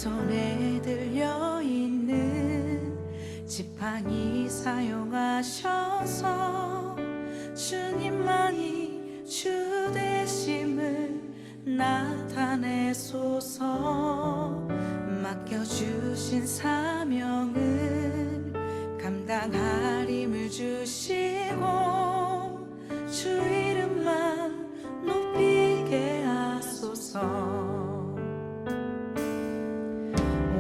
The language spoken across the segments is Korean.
손에 들려있는 지팡이 사용하셔서 주님만이 주 되심을 나타내소서. 맡겨주신 사명을 감당할 힘을 주시고 주 이름만 높이게 하소서.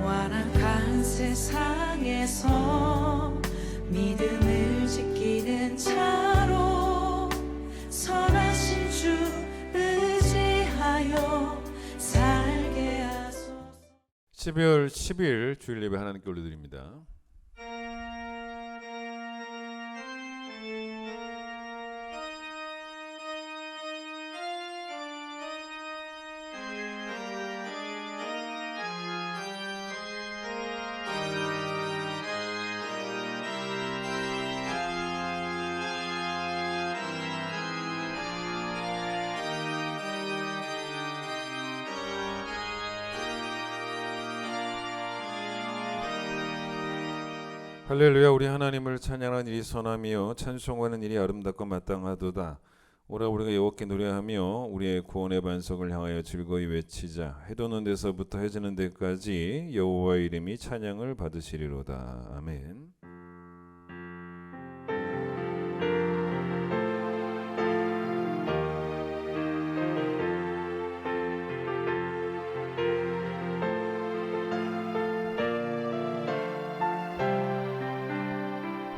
완악한 세상에서 믿음을 지키는 자로 선하신 주 의지하여 살게 하소서. 12월 10일 주일 예배 하나님께 올려드립니다. 할렐루야. 우리 하나님을 찬양하는 일이 선하며 찬송하는 일이 아름답고 마땅하도다. 오라 우리가 여호와께 노래하며 우리의 구원의 반석을 향하여 즐거이 외치자. 해 돋는 데서부터 해 지는 데까지 여호와의 이름이 찬양을 받으시리로다. 아멘.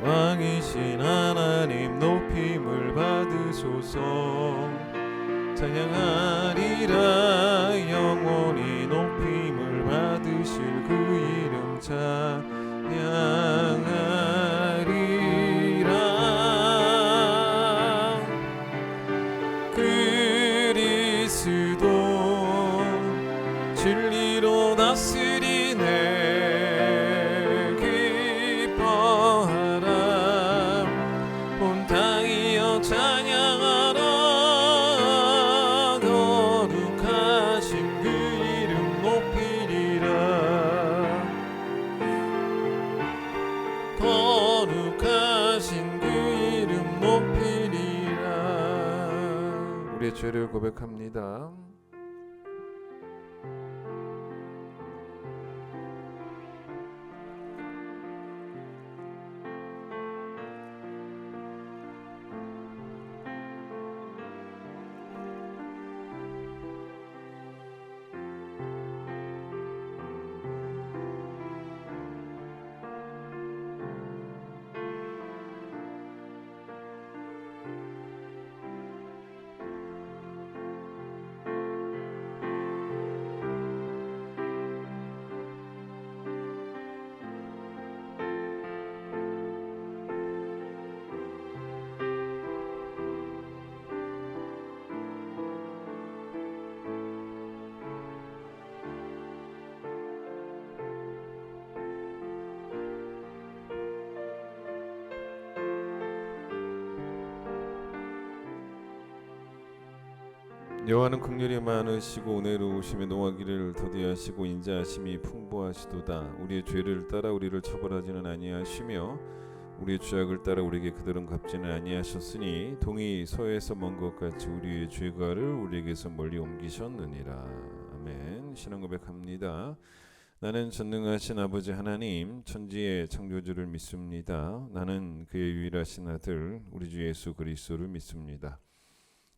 왕이신 하나님 높임을 받으소서. 찬양하리라 영원히 높임을 받으실 그 이름 찬양하리라. 그리스도 진리로 다스리네. 우리의 죄를 고백합니다. 여호와는 긍휼이 많으시고 은혜로우시며 노하기를 더디하시고 인자하심이 풍부하시도다. 우리의 죄를 따라 우리를 처벌하지는 아니하시며 우리의 죄악을 따라 우리에게 그대로 갚지는 아니하셨으니 동이 서에서 먼 것 같이 우리의 죄가를 우리에게서 멀리 옮기셨느니라. 아멘. 신앙 고백합니다. 나는 전능하신 아버지 하나님 천지의 창조주를 믿습니다. 나는 그의 유일하신 아들 우리 주 예수 그리스도를 믿습니다.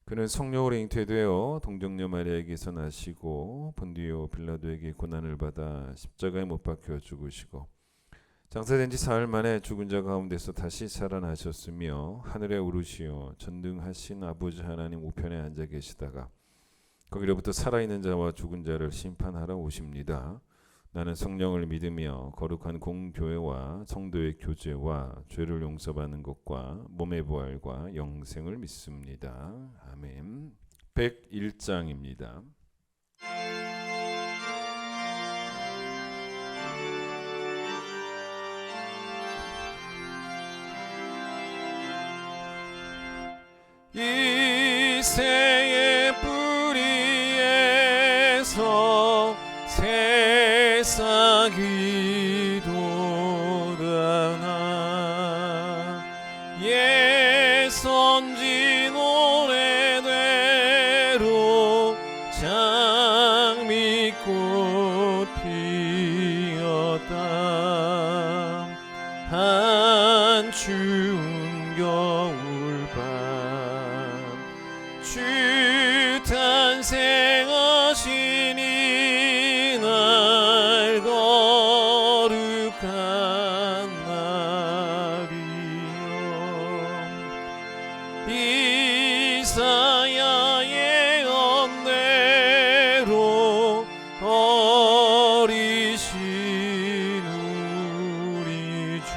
그는 성령으로 잉태되어 동정녀 마리아에게서 나시고 본디오 빌라도에게 고난을 받아 십자가에 못 박혀 죽으시고 장사된 지 사흘 만에 죽은 자 가운데서 다시 살아나셨으며 하늘에 오르시어 전능하신 아버지 하나님 우편에 앉아 계시다가 거기로부터 살아있는 자와 죽은 자를 심판하러 오십니다. 나는 성령을 믿으며 거룩한 공교회와 성도의 교제와 죄를 용서받는 것과 몸의 부활과 영생을 믿습니다. 아멘. 101장입니다. 이새의 뿌리에서 새 애사기도다 나 예선지 노래대로 장미꽃 피었다 한 추운 겨울밤 주 탄생하시니 날 거룩한 날이요 이사야의 언대로 어리신 우리 주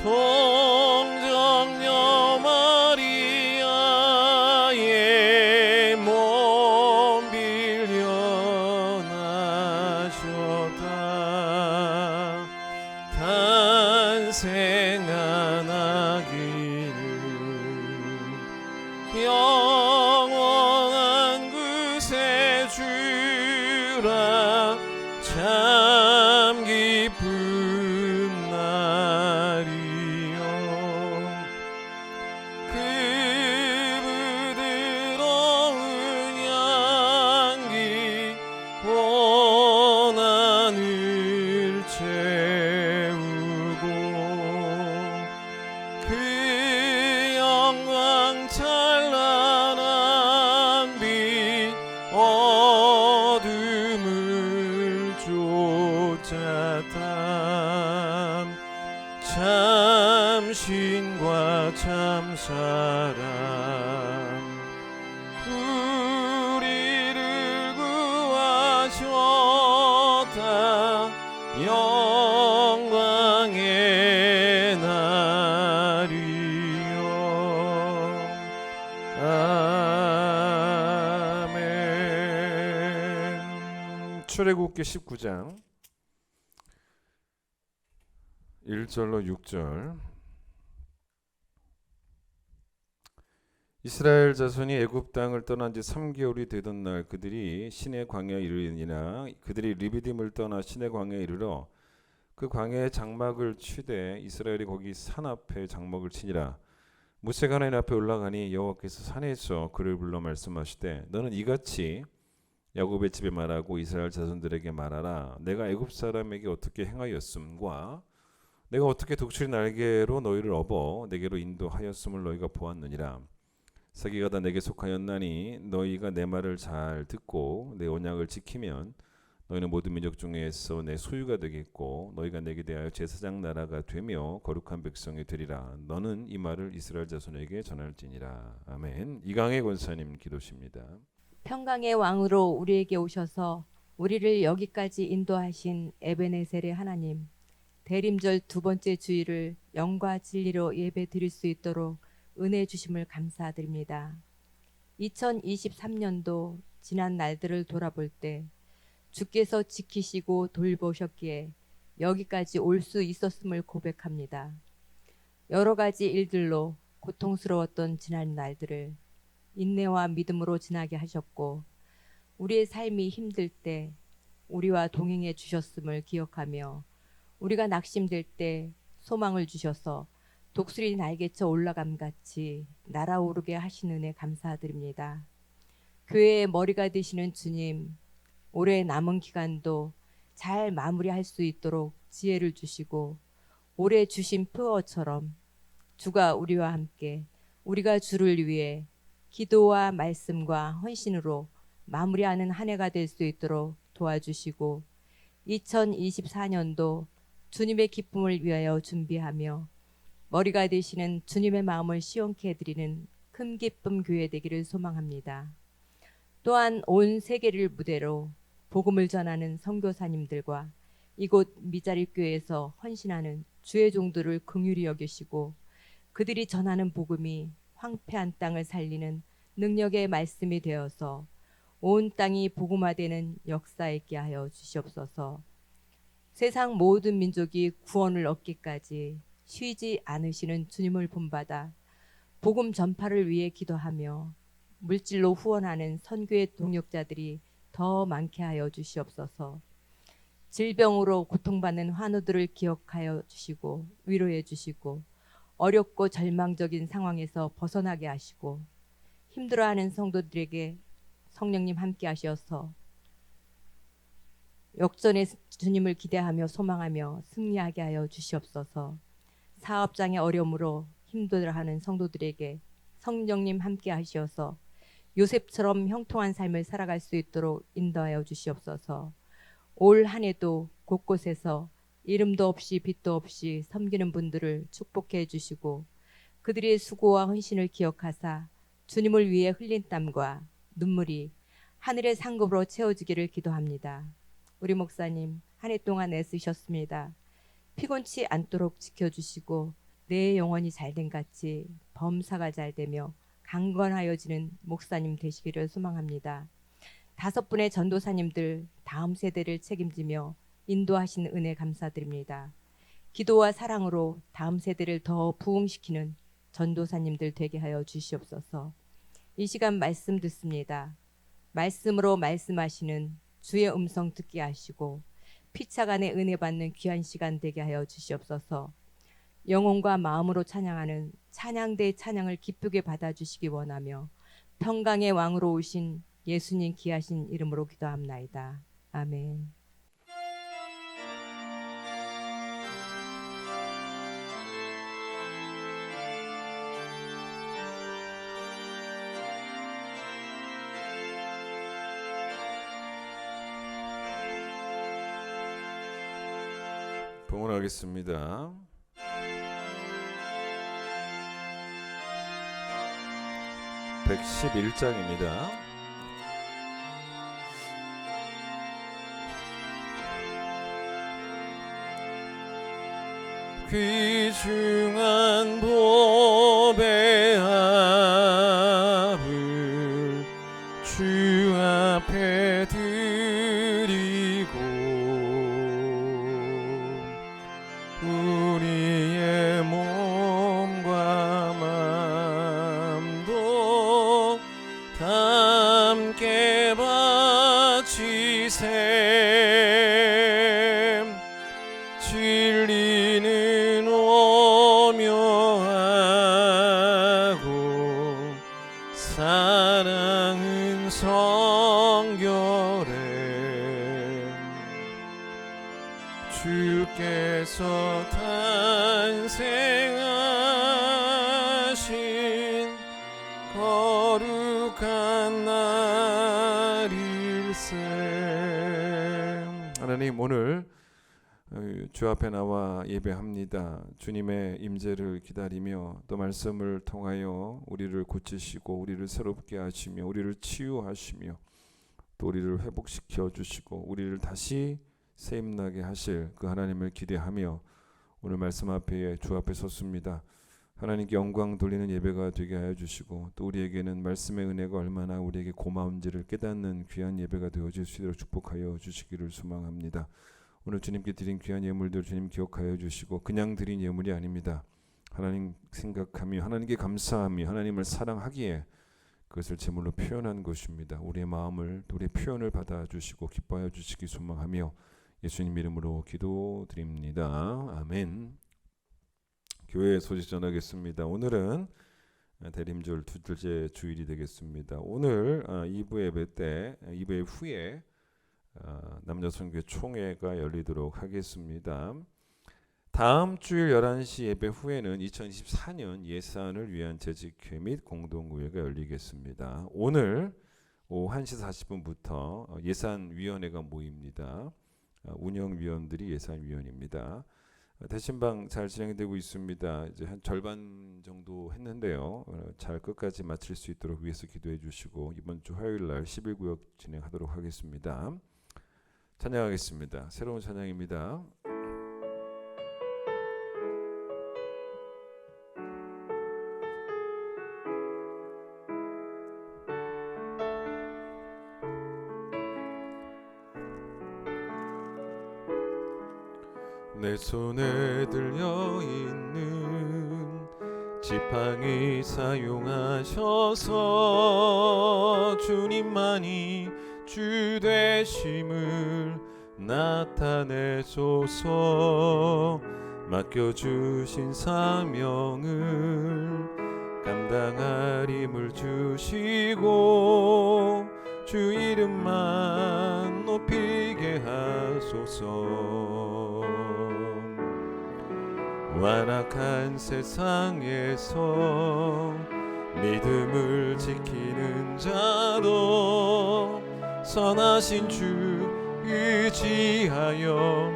동정녀 마리아의 몸 빌려나셨다 탄생한 아기는 영원한 그새 주라 참 기쁜 날이요 그 부드러운 향기 온 하늘 채우고 그 영광 찬란한 빛 어둠을 쫓았다 참 신과 참 사랑 우리를 구하셨다 영광의 날이요 아멘. 출애굽기 19장 1절로 6절 이스라엘 자손이 애굽 땅을 떠난 지 3개월이 되던 날 그들이 시내 광야에 이르니라 그들이 리비딤을 떠나 시내 광야에 이르러 그 광야의 장막을 치되 이스라엘이 거기 산 앞에 장막을 치니라 모세가 하나님 앞에 올라가니 여호와께서 산에서 그를 불러 말씀하시되 너는 이같이 야곱의 집에 말하고 이스라엘 자손들에게 말하라 내가 애굽 사람에게 어떻게 행하였음과 내가 어떻게 독수리 날개로 너희를 업어 내게로 인도하였음을 너희가 보았느니라 사기가 다 내게 속하였나니 너희가 내 말을 잘 듣고 내 언약을 지키면 너희는 모든 민족 중에서 내 소유가 되겠고 너희가 내게 대하여 제사장 나라가 되며 거룩한 백성이 되리라 너는 이 말을 이스라엘 자손에게 전할지니라 아멘. 이강의 권사님 기도십니다. 평강의 왕으로 우리에게 오셔서 우리를 여기까지 인도하신 에베네셀의 하나님 대림절 두 번째 주일을 영과 진리로 예배 드릴 수 있도록 은혜 주심을 감사드립니다. 2023년도 지난 날들을 돌아볼 때 주께서 지키시고 돌보셨기에 여기까지 올 수 있었음을 고백합니다. 여러 가지 일들로 고통스러웠던 지난 날들을 인내와 믿음으로 지나게 하셨고 우리의 삶이 힘들 때 우리와 동행해 주셨음을 기억하며 우리가 낙심될 때 소망을 주셔서 독수리 날개쳐 올라감같이 날아오르게 하시는 은혜 감사드립니다. 교회의 머리가 되시는 주님, 올해 남은 기간도 잘 마무리할 수 있도록 지혜를 주시고 올해 주신 표어처럼 주가 우리와 함께 우리가 주를 위해 기도와 말씀과 헌신으로 마무리하는 한 해가 될 수 있도록 도와주시고 2024년도 주님의 기쁨을 위하여 준비하며 머리가 되시는 주님의 마음을 시원케 해드리는 큰 기쁨 교회 되기를 소망합니다. 또한 온 세계를 무대로 복음을 전하는 선교사님들과 이곳 미자립교회에서 헌신하는 주의 종들을 긍휼히 여기시고 그들이 전하는 복음이 황폐한 땅을 살리는 능력의 말씀이 되어서 온 땅이 복음화되는 역사 있게 하여 주시옵소서. 세상 모든 민족이 구원을 얻기까지 쉬지 않으시는 주님을 본받아 복음 전파를 위해 기도하며 물질로 후원하는 선교의 동역자들이 더 많게 하여 주시옵소서. 질병으로 고통받는 환우들을 기억하여 주시고 위로해 주시고 어렵고 절망적인 상황에서 벗어나게 하시고 힘들어하는 성도들에게 성령님 함께 하셔서 역전의 주님을 기대하며 소망하며 승리하게 하여 주시옵소서. 사업장의 어려움으로 힘들어하는 성도들에게 성령님 함께 하시어서 요셉처럼 형통한 삶을 살아갈 수 있도록 인도하여 주시옵소서. 올 한 해도 곳곳에서 이름도 없이 빛도 없이 섬기는 분들을 축복해 주시고 그들의 수고와 헌신을 기억하사 주님을 위해 흘린 땀과 눈물이 하늘의 상급으로 채워지기를 기도합니다. 우리 목사님 한 해 동안 애쓰셨습니다. 피곤치 않도록 지켜주시고 내 영혼이 잘된 같이 범사가 잘되며 강건하여지는 목사님 되시기를 소망합니다. 5분의 전도사님들 다음 세대를 책임지며 인도하신 은혜 감사드립니다. 기도와 사랑으로 다음 세대를 더 부흥시키는 전도사님들 되게 하여 주시옵소서. 이 시간 말씀 듣습니다. 말씀으로 말씀하시는 주의 음성 듣게 하시고 피차간에 은혜 받는 귀한 시간 되게 하여 주시옵소서. 영혼과 마음으로 찬양하는 찬양대의 찬양을 기쁘게 받아주시기 원하며 평강의 왕으로 오신 예수님 귀하신 이름으로 기도합나이다. 아멘. 봉헌하겠습니다. (111장입니다) 귀중한 보배 합을 주 앞에 드리고 우리의 몸과 마음도 함께 바치세. 진리는 오묘하고 사랑은 성결해. 주께서 탄생하신 거룩한 날일세. 하나님, 오늘 주 앞에 나와 예배합니다. 주님의 임재를 기다리며 또 말씀을 통하여 우리를 고치시고 우리를 새롭게 하시며 우리를 치유하시며 또 우리를 회복시켜 주시고 우리를 다시 세임나게 하실 그 하나님을 기대하며 오늘 말씀 앞에 주 앞에 섰습니다. 하나님께 영광 돌리는 예배가 되게 하여 주시고 또 우리에게는 말씀의 은혜가 얼마나 우리에게 고마운지를 깨닫는 귀한 예배가 되어질 수 있도록 축복하여 주시기를 소망합니다. 오늘 주님께 드린 귀한 예물들 주님 기억하여 주시고 그냥 드린 예물이 아닙니다. 하나님 생각하며 하나님께 감사하며 하나님을 사랑하기에 그것을 제물로 표현한 것입니다. 우리의 마음을 우리의 표현을 받아주시고 기뻐하여 주시기 소망하며 예수님 이름으로 기도드립니다. 아멘. 교회 소식 전하겠습니다. 오늘은 대림절 둘째 주일이 되겠습니다. 오늘 2부 예배 때 2부 예배 후에 남자선교회 총회가 열리도록 하겠습니다. 다음 주일 11시 예배 후에는 2024년 예산을 위한 재직회 및 공동구회가 열리겠습니다. 오늘 오후 1시 40분부터 예산위원회가 모입니다. 운영위원들이 예산위원입니다. 대신방 잘 진행되고 있습니다. 이제 한 절반 정도 했는데요. 잘 끝까지 마칠 수 있도록 위해서 기도해 주시고 이번 주 화요일 날 11구역 진행하도록 하겠습니다. 찬양하겠습니다. 새로운 찬양입니다. 내 손에 들려있는 지팡이 사용하셔서 주님만이 주 되심을 나타내소서. 맡겨주신 사명을 감당할 힘을 주시고 주 이름만 높이게 하소서. 완악한 세상에서 믿음을 지키는 자로 선하신 주 의지하여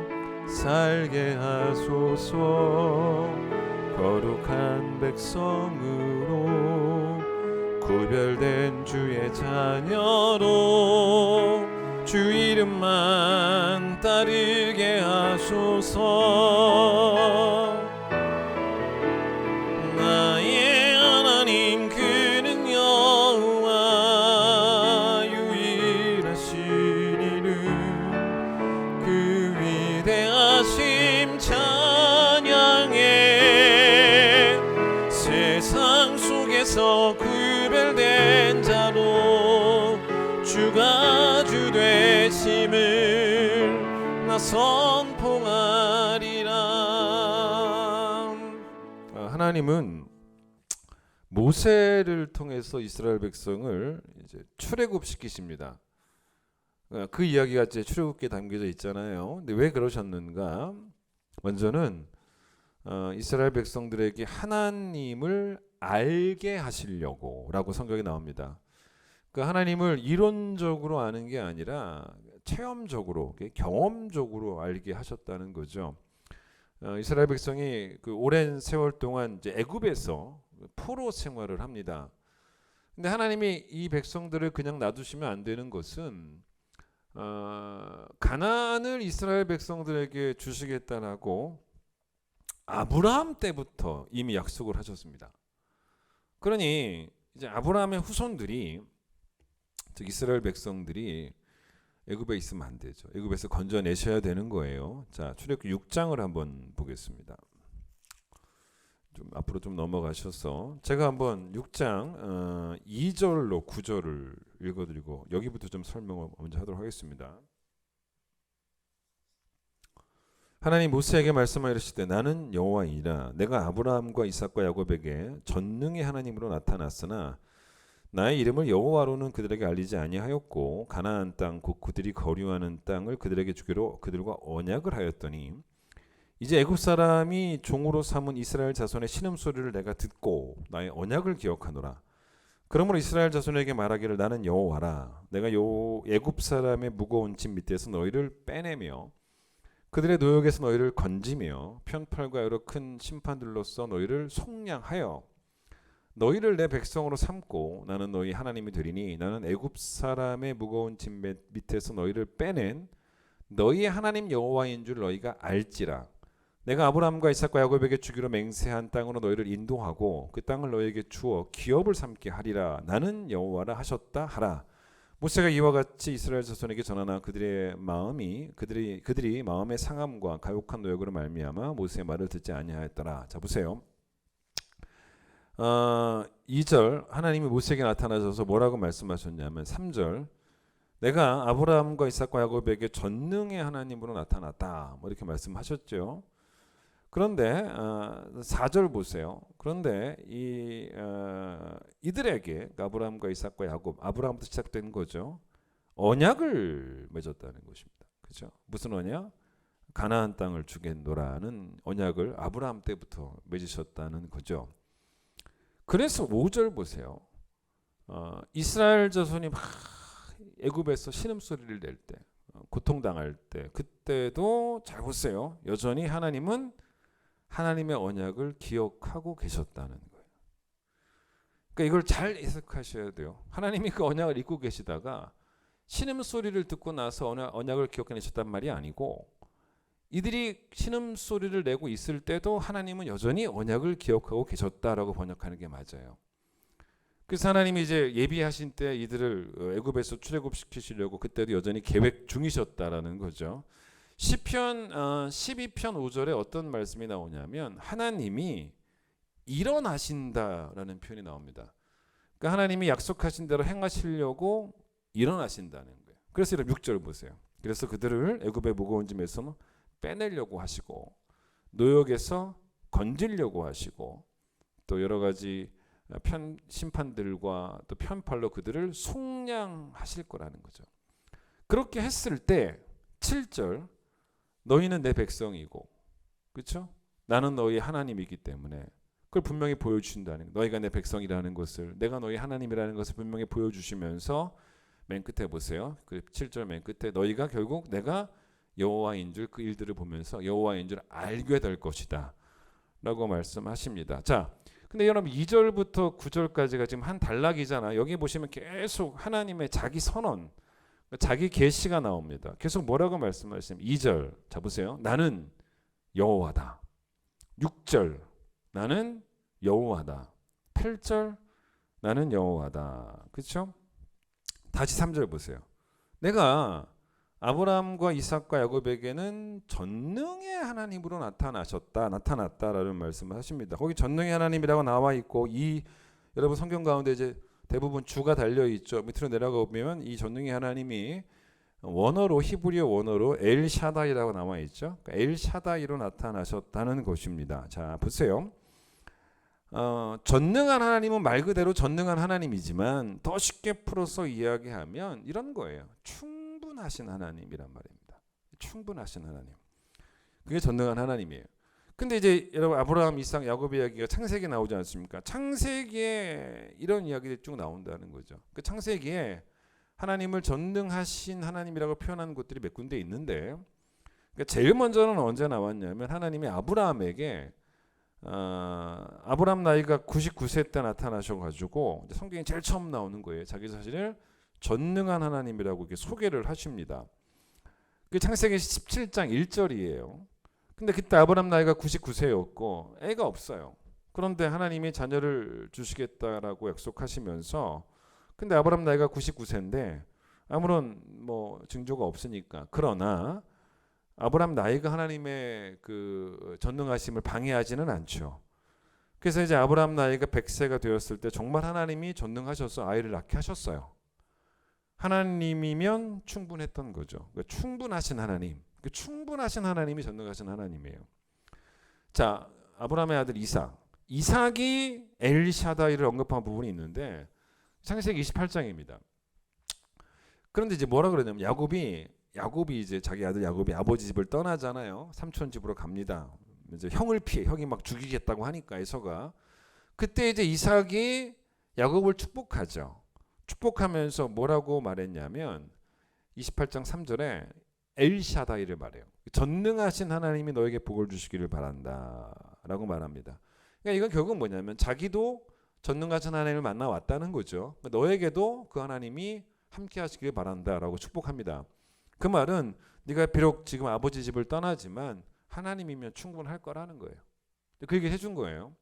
살게 하소서. 거룩한 백성으로 구별된 주의 자녀로 주 이름만 따르게 하소서. 나의 하나님 그는 여호와 유일하신 이는 그 위대하심 찬양해. 세상 속에서 구별된 자로 주가 주 되심을 나 선포하리라. 하나님은 모세를 통해서 이스라엘 백성을 이제 출애굽시키십니다. 그 이야기가 이제 출애굽기에 담겨져 있잖아요. 근데 왜 그러셨는가? 먼저는 이스라엘 백성들에게 하나님을 알게 하시려고라고 성경에 나옵니다. 그 하나님을 이론적으로 아는 게 아니라 체험적으로, 경험적으로 알게 하셨다는 거죠. 이스라엘 백성이 그 오랜 세월 동안 이제 애굽에서 포로 생활을 합니다. 근데 하나님이 이 백성들을 그냥 놔두시면 안 되는 것은 가나안을 이스라엘 백성들에게 주시겠다라고 아브라함 때부터 이미 약속을 하셨습니다. 그러니 이제 아브라함의 후손들이, 즉 이스라엘 백성들이 애굽에 있으면 안 되죠. 애굽에서 건져내셔야 되는 거예요. 자, 출애굽기 6장을 한번 보겠습니다. 좀 앞으로 좀 넘어가셔서 제가 한번 6장 2절로 9절을 읽어드리고 여기부터 좀 설명을 먼저 하도록 하겠습니다. 하나님 모세에게 말씀하여 이르시되 나는 여호와이라. 내가 아브라함과 이삭과 야곱에게 전능의 하나님으로 나타났으나 나의 이름을 여호와로는 그들에게 알리지 아니하였고 가나안 땅 곧 그들이 거류하는 땅을 그들에게 주기로 그들과 언약을 하였더니 이제 애굽 사람이 종으로 삼은 이스라엘 자손의 신음소리를 내가 듣고 나의 언약을 기억하노라. 그러므로 이스라엘 자손에게 말하기를 나는 여호와라. 내가 애굽 사람의 무거운 짐 밑에서 너희를 빼내며 그들의 노역에서 너희를 건지며 편팔과 여러 큰 심판들로서 너희를 속량하여 너희를 내 백성으로 삼고 나는 너희 하나님이 되리니 나는 애굽 사람의 무거운 짐 밑에서 너희를 빼낸 너희의 하나님 여호와인 줄 너희가 알지라. 내가 아브라함과 이삭과 야곱에게 주기로 맹세한 땅으로 너희를 인도하고 그 땅을 너희에게 주어 기업을 삼게 하리라. 나는 여호와라 하셨다 하라. 모세가 이와 같이 이스라엘 자손에게 전하나 그들이 마음의 상함과 가혹한 노역으로 말미암아 모세의 말을 듣지 아니하였더라. 자 보세요. 2절 하나님이 모세에게 나타나셔서 뭐라고 말씀하셨냐면 3절 내가 아브라함과 이삭과 야곱에게 전능의 하나님으로 나타났다. 뭐 이렇게 말씀하셨죠. 그런데 4절 보세요. 그런데 이들에게 아브라함과 이삭과 야곱, 아브라함부터 시작된 거죠. 언약을 맺었다는 것입니다. 그렇죠? 무슨 언약? 가나안 땅을 주겠노라는 언약을 아브라함 때부터 맺으셨다는 거죠. 그래서 5절 보세요. 이스라엘 자손이 막 애굽에서 신음소리를 낼 때, 고통당할 때, 그때도 잘 보세요. 여전히 하나님은 하나님의 언약을 기억하고 계셨다는 거예요. 그러니까 이걸 잘 해석하셔야 돼요. 하나님이 그 언약을 잊고 계시다가 신음소리를 듣고 나서 언약을 기억해내셨단 말이 아니고 이들이 신음소리를 내고 있을 때도 하나님은 여전히 언약을 기억하고 계셨다라고 번역하는 게 맞아요. 그래서 하나님이 이제 예비하신 때 이들을 애굽에서 출애굽시키시려고 그때도 여전히 계획 중이셨다라는 거죠. 시편 12편 5절에 어떤 말씀이 나오냐면 하나님이 일어나신다라는 표현이 나옵니다. 그러니까 하나님이 약속하신 대로 행하시려고 일어나신다는 거예요. 그래서 이런 6절 보세요. 그래서 그들을 애굽의 무거운 짐에서 빼내려고 하시고 노역에서 건지려고 하시고 또 여러 가지 심판들과 또 편팔로 그들을 속량하실 거라는 거죠. 그렇게 했을 때 7절 너희는 내 백성이고 그렇죠? 나는 너희 하나님이기 때문에 그걸 분명히 보여주신다는 거예요. 너희가 내 백성이라는 것을 내가 너희 하나님이라는 것을 분명히 보여주시면서 맨 끝에 보세요. 그 7절 맨 끝에 너희가 결국 내가 여호와인 줄 그 일들을 보면서 여호와인 줄 알게 될 것이다 라고 말씀하십니다. 자, 근데 여러분 2절부터 9절까지가 지금 한 단락이잖아. 여기 보시면 계속 하나님의 자기 선언, 자기 계시가 나옵니다. 계속 뭐라고 말씀하시냐면 2절 자 보세요. 나는 여호와다. 6절 나는 여호와다. 8절 나는 여호와다. 그렇죠? 다시 3절 보세요. 내가 아브라함과 이삭과 야곱에게는 전능의 하나님으로 나타났다라는 말씀을 하십니다. 거기 전능의 하나님이라고 나와 있고 여러분 성경 가운데 이제 대부분 주가 달려 있죠. 밑으로 내려가 보면 이 전능의 하나님이 원어로 히브리어 원어로 엘샤다이라고 나와 있죠. 그러니까 엘샤다이로 나타나셨다는 것입니다. 자 보세요. 전능한 하나님은 말 그대로 전능한 하나님이지만 더 쉽게 풀어서 이야기하면 이런 거예요. 충분하신 하나님이란 말입니다. 충분하신 하나님. 그게 전능한 하나님이에요. 근데 이제 여러분 아브라함, 이삭, 야곱의 이야기가 창세기에 나오지 않습니까? 창세기에 이런 이야기들이 쭉 나온다는 거죠. 그 창세기에 하나님을 전능하신 하나님이라고 표현하는 곳들이 몇 군데 있는데 그러니까 제일 먼저는 언제 나왔냐면 하나님이 아브라함에게 아브라함 나이가 99세 때 나타나셔가지고 성경에 제일 처음 나오는 거예요. 자기 자신을 전능한 하나님이라고 이렇게 소개를 하십니다. 그 창세기 17장 1절이에요. 근데 그때 아브라함 나이가 99세였고 애가 없어요. 그런데 하나님이 자녀를 주시겠다라고 약속하시면서 근데 아브라함 나이가 99세인데 아무런 뭐 징조가 없으니까 그러나 아브라함 나이가 하나님의 그 전능하심을 방해하지는 않죠. 그래서 이제 아브라함 나이가 100세가 되었을 때 정말 하나님이 전능하셔서 아이를 낳게 하셨어요. 하나님이면 충분했던 거죠. 그러니까 충분하신 하나님. 충분하신 하나님이 전능하신 하나님이에요. 자, 아브라함의 아들 이삭이 엘샤다이를 언급한 부분이 있는데 창세기 28장입니다. 그런데 이제 뭐라 그러냐면 야곱이 이제 자기 아들 야곱이 아버지 집을 떠나잖아요. 삼촌 집으로 갑니다. 이제 형을 피해. 형이 막 죽이겠다고 하니까 에서가 그때 이제 이삭이 야곱을 축복하죠. 축복하면서 뭐라고 말했냐면 28장 3절에 엘샤다이를 말해요. 전능하신 하나님이 너에게 복을 주시기를 바란다라고 말합니다. 그러니까 이건 결국 뭐냐면 자기도 전능하신 하나님을 만나 왔다는 거죠. 너에게도 그 하나님이 함께 하시기를 바란다라고 축복합니다. 그 말은 네가 비록 지금 아버지 집을 떠나지만 하나님이면 충분할 거라는 거예요. 그 얘기를 해준 거예요.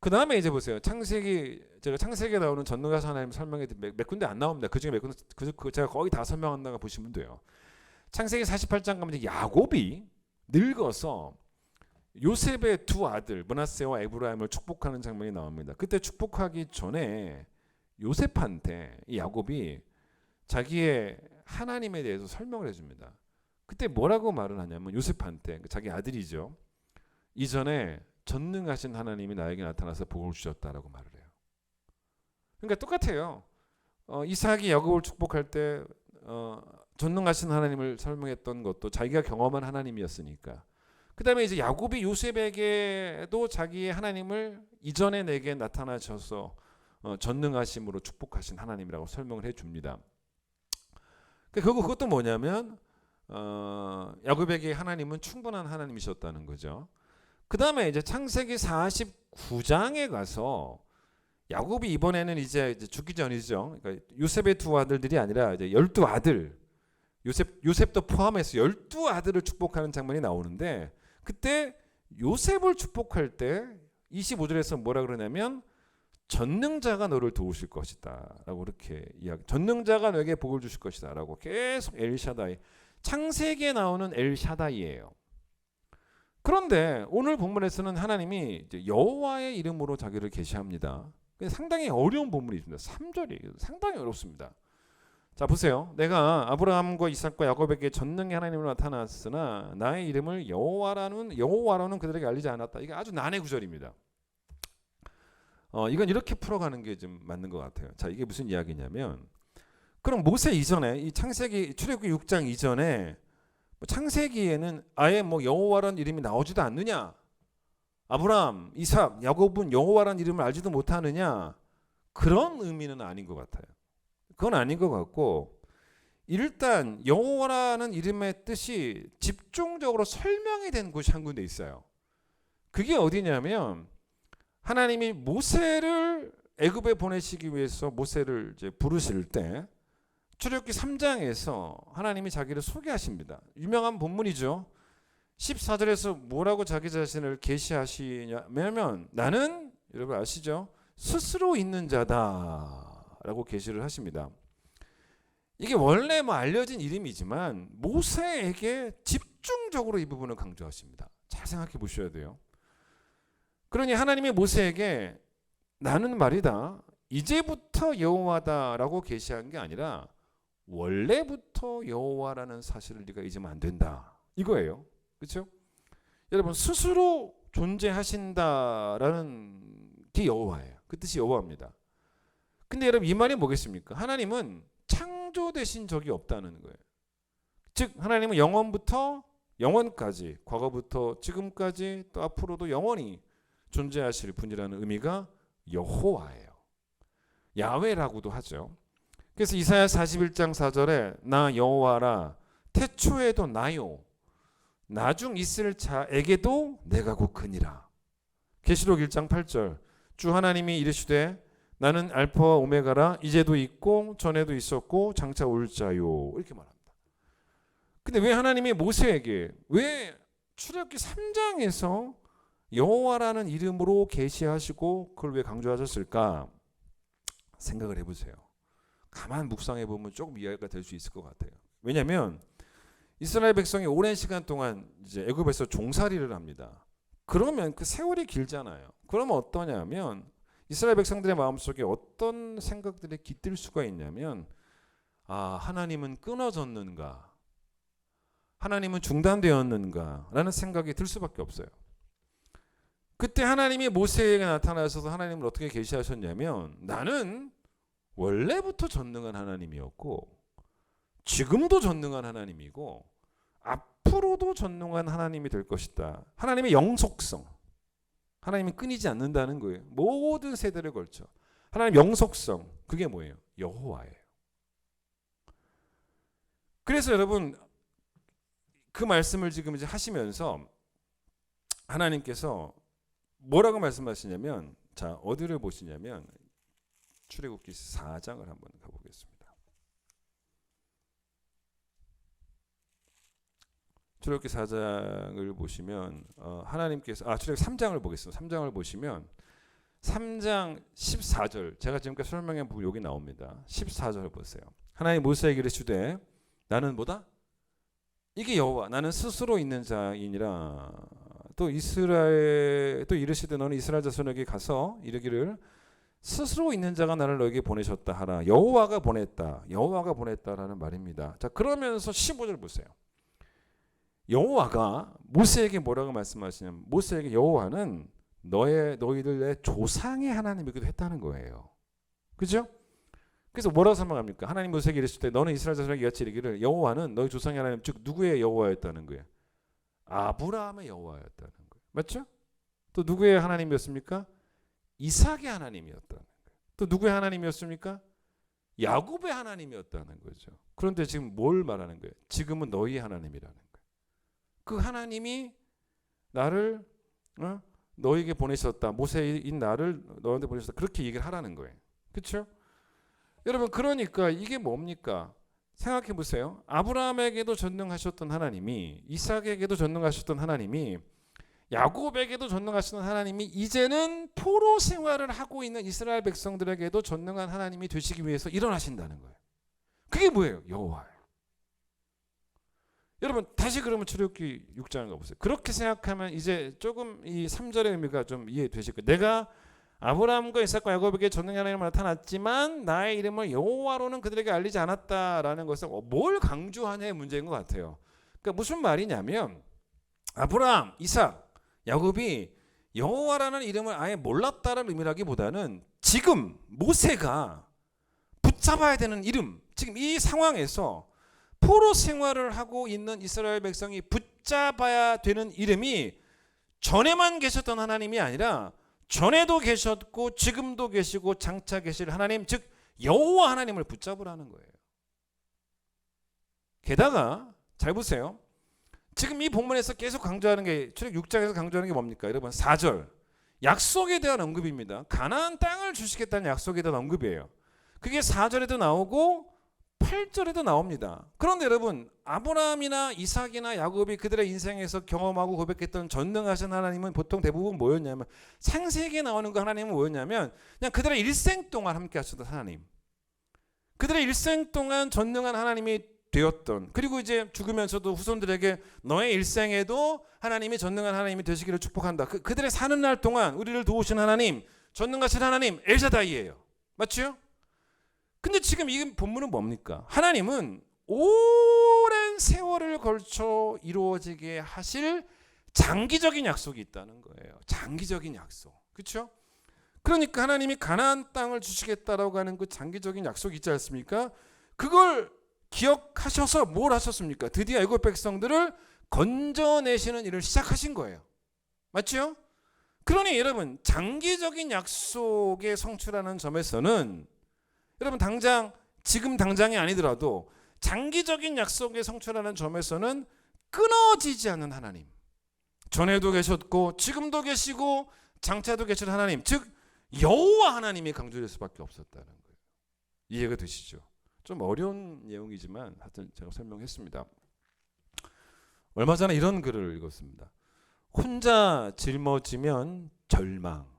그 다음에 이제 보세요. 제가 창세기에 나오는 전능하신 하나님 설명에 몇 군데 안 나옵니다. 그 중에 몇 군데 제가 거의 다 설명한다고 보시면 돼요. 창세기 48장 가면 야곱이 늙어서 요셉의 두 아들 므낫세와 에브라임을 축복하는 장면이 나옵니다. 그때 축복하기 전에 요셉한테 이 야곱이 자기의 하나님에 대해서 설명을 해줍니다. 그때 뭐라고 말을 하냐면 요셉한테 자기 아들이죠. 이전에 전능하신 하나님이 나에게 나타나서 복을 주셨다라고 말을 해요. 그러니까 똑같아요. 이삭이 야곱을 축복할 때 전능하신 하나님을 설명했던 것도 자기가 경험한 하나님이었으니까. 그 다음에 이제 야곱이 요셉에게도 자기의 하나님을 이전에 내게 나타나셔서 전능하심으로 축복하신 하나님이라고 설명을 해줍니다. 그것도 뭐냐면 야곱에게 하나님은 충분한 하나님이셨다는 거죠. 그 다음에 이제 창세기 49장에 가서 야곱이 이번에는 이제 죽기 전이죠. 그러니까 요셉의 두 아들들이 아니라 이제 12아들, 요셉도 포함해서 12아들을 축복하는 장면이 나오는데 그때 요셉을 축복할 때 25절에서 뭐라 그러냐면 전능자가 너를 도우실 것이다 라고 이렇게 이야기. 전능자가 너에게 복을 주실 것이다 라고 계속 엘샤다이. 창세기에 나오는 엘샤다이예요. 그런데 오늘 본문에서는 하나님이 이제 여호와의 이름으로 자기를 계시합니다. 상당히 어려운 본문이 있습니다. 3절이 상당히 어렵습니다. 자 보세요. 내가 아브라함과 이삭과 야곱에게 전능의 하나님으로 나타났으나 나의 이름을 여호와로는 그들에게 알리지 않았다. 이게 아주 난해 구절입니다. 이건 이렇게 풀어가는 게 좀 맞는 것 같아요. 자 이게 무슨 이야기냐면 그럼 모세 이전에 이 창세기 출애굽기 6장 이전에 창세기에는 아예 뭐 여호와라는 이름이 나오지도 않느냐? 아브라함, 이삭, 야곱은 여호와라는 이름을 알지도 못하느냐? 그런 의미는 아닌 것 같아요. 그건 아닌 것 같고 일단 여호와라는 이름의 뜻이 집중적으로 설명이 된 곳이 한 군데 있어요. 그게 어디냐면 하나님이 모세를 애굽에 보내시기 위해서 모세를 이제 부르실 때 출애굽기 3장에서 하나님이 자기를 소개하십니다. 유명한 본문이죠. 14절에서 뭐라고 자기 자신을 계시하시냐면 나는 여러분 아시죠? 스스로 있는 자다라고 계시를 하십니다. 이게 원래 뭐 알려진 이름이지만 모세에게 집중적으로 이 부분을 강조하십니다. 잘 생각해 보셔야 돼요. 그러니 하나님이 모세에게 나는 말이다 이제부터 여호와다라고 계시한 게 아니라 원래부터 여호와라는 사실을 네가 잊으면 안 된다 이거예요. 그렇죠? 여러분 스스로 존재하신다라는 게 여호와예요. 그 뜻이 여호와입니다. 근데 여러분 이 말이 뭐겠습니까? 하나님은 창조되신 적이 없다는 거예요. 즉 하나님은 영원부터 영원까지 과거부터 지금까지 또 앞으로도 영원히 존재하실 분이라는 의미가 여호와예요. 야훼라고도 하죠. 그래서 이사야 41장 4절에 나 여호와라 태초에도 나요 나중 있을 자에게도 내가 곧 크니라. 계시록 1장 8절 주 하나님이 이르시되 나는 알파와 오메가라 이제도 있고 전에도 있었고 장차 올 자요 이렇게 말합니다. 근데 왜 하나님이 모세에게 왜 출애굽기 3장에서 여호와라는 이름으로 계시하시고 그걸 왜 강조하셨을까 생각을 해보세요. 가만 묵상해 보면 조금 이해가 될 수 있을 것 같아요. 왜냐하면 이스라엘 백성이 오랜 시간 동안 이제 애굽에서 종살이를 합니다. 그러면 그 세월이 길잖아요. 그러면 어떠냐면 이스라엘 백성들의 마음속에 어떤 생각들이 깃들 수가 있냐면 하나님은 끊어졌는가 하나님은 중단되었는가 라는 생각이 들 수밖에 없어요. 그때 하나님이 모세에게 나타나셔서 하나님을 어떻게 계시하셨냐면 나는 원래부터 전능한 하나님이었고 지금도 전능한 하나님이고 앞으로도 전능한 하나님이 될 것이다. 하나님의 영속성 하나님이 끊이지 않는다는 거예요. 모든 세대를 걸쳐 하나님의 영속성 그게 뭐예요? 여호와예요. 그래서 여러분 그 말씀을 지금 이제 하시면서 하나님께서 뭐라고 말씀하시냐면 자 어디를 보시냐면 출애굽기 4장을 한번 가보겠습니다. 출애굽기 4장을 보시면 하나님께서 출애굽기 3장을 보겠습니다. 3장을 보시면 3장 14절 제가 지금까지 설명한 부분 여기 나옵니다. 14절 보세요. 하나님 모세에게 이르시되 나는 뭐다? 이게 여호와 나는 스스로 있는 자이니라. 또 이르시되 너는 이스라엘 자손에게 가서 이르기를 스스로 있는 자가 나를 너에게 보내셨다 하라. 여호와가 보냈다라는 말입니다. 자 그러면서 15절 보세요. 여호와가 모세에게 뭐라고 말씀하시냐면 모세에게 여호와는 너희들의 조상의 하나님이기도 했다는 거예요. 그죠? 그래서 뭐라고 설명합니까? 하나님 모세에게 이르실 때 너는 이스라엘 자손에게 이같이 이르기를 여호와는 너희 조상의 하나님 즉 누구의 여호와였다는 거예요? 아브라함의 여호와였다는 거예요. 맞죠? 또 누구의 하나님이었습니까? 이삭의 하나님이었다는 거예요. 또 누구의 하나님이었습니까? 야곱의 하나님이었다는 거죠. 그런데 지금 뭘 말하는 거예요? 지금은 너희 하나님이라는 거예요. 그 하나님이 나를 너에게 보내셨다. 모세인 나를 너한테 보내셨다. 그렇게 얘기를 하라는 거예요. 그렇죠? 여러분 그러니까 이게 뭡니까? 생각해 보세요. 아브라함에게도 전능하셨던 하나님이 이삭에게도 전능하셨던 하나님이 야곱에게도 전능하시는 하나님이 이제는 포로 생활을 하고 있는 이스라엘 백성들에게도 전능한 하나님이 되시기 위해서 일어나신다는 거예요. 그게 뭐예요? 여호와예요. 여러분 다시 그러면 출애굽기 6장을 가보세요. 그렇게 생각하면 이제 조금 이 3절의 의미가 좀 이해되실 거예요. 내가 아브라함과 이삭과 야곱에게 전능한 하나님이 나타났지만 나의 이름을 여호와로는 그들에게 알리지 않았다라는 것은 뭘 강조하냐의 문제인 것 같아요. 그러니까 무슨 말이냐면 아브라함, 이삭, 야곱이 여호와라는 이름을 아예 몰랐다는 의미라기보다는 지금 모세가 붙잡아야 되는 이름, 지금 이 상황에서 포로 생활을 하고 있는 이스라엘 백성이 붙잡아야 되는 이름이 전에만 계셨던 하나님이 아니라 전에도 계셨고 지금도 계시고 장차 계실 하나님, 즉 여호와 하나님을 붙잡으라는 거예요. 게다가 잘 보세요. 지금 이 본문에서 계속 강조하는 게, 출애굽 6장에서 강조하는 게 뭡니까? 여러분 4절 약속에 대한 언급입니다. 가나안 땅을 주시겠다는 약속에 대한 언급이에요. 그게 4절에도 나오고 8절에도 나옵니다. 그런데 여러분 아브라함이나 이삭이나 야곱이 그들의 인생에서 경험하고 고백했던 전능하신 하나님은 보통 대부분 뭐였냐면, 창세기에 나오는 그 하나님은 뭐였냐면 그냥 그들의 일생 동안 함께 하셨던 하나님, 그들의 일생 동안 전능한 하나님이 되었던, 그리고 이제 죽으면서도 후손들에게 너의 일생에도 하나님이 전능한 하나님이 되시기를 축복한다. 그들의 사는 날 동안 우리를 도우신 하나님, 전능하신 하나님 엘샤다이예요. 맞죠? 근데 지금 이 본문은 뭡니까? 하나님은 오랜 세월을 걸쳐 이루어지게 하실 장기적인 약속이 있다는 거예요. 장기적인 약속. 그렇죠? 그러니까 하나님이 가나안 땅을 주시겠다라고 하는 그 장기적인 약속이 있지 않습니까? 그걸 기억하셔서 뭘 하셨습니까? 드디어 애굽 백성들을 건져내시는 일을 시작하신 거예요. 맞죠? 그러니 여러분 장기적인 약속의 성취라는 점에서는 여러분 지금 당장이 아니더라도 장기적인 약속의 성취라는 점에서는 끊어지지 않는 하나님, 전에도 계셨고 지금도 계시고 장차도 계실 하나님, 즉 여호와 하나님이 강조될 수밖에 없었다는 거예요. 이해가 되시죠? 좀 어려운 내용이지만 하여튼 제가 설명했습니다. 얼마 전에 이런 글을 읽었습니다. 혼자 짊어지면 절망,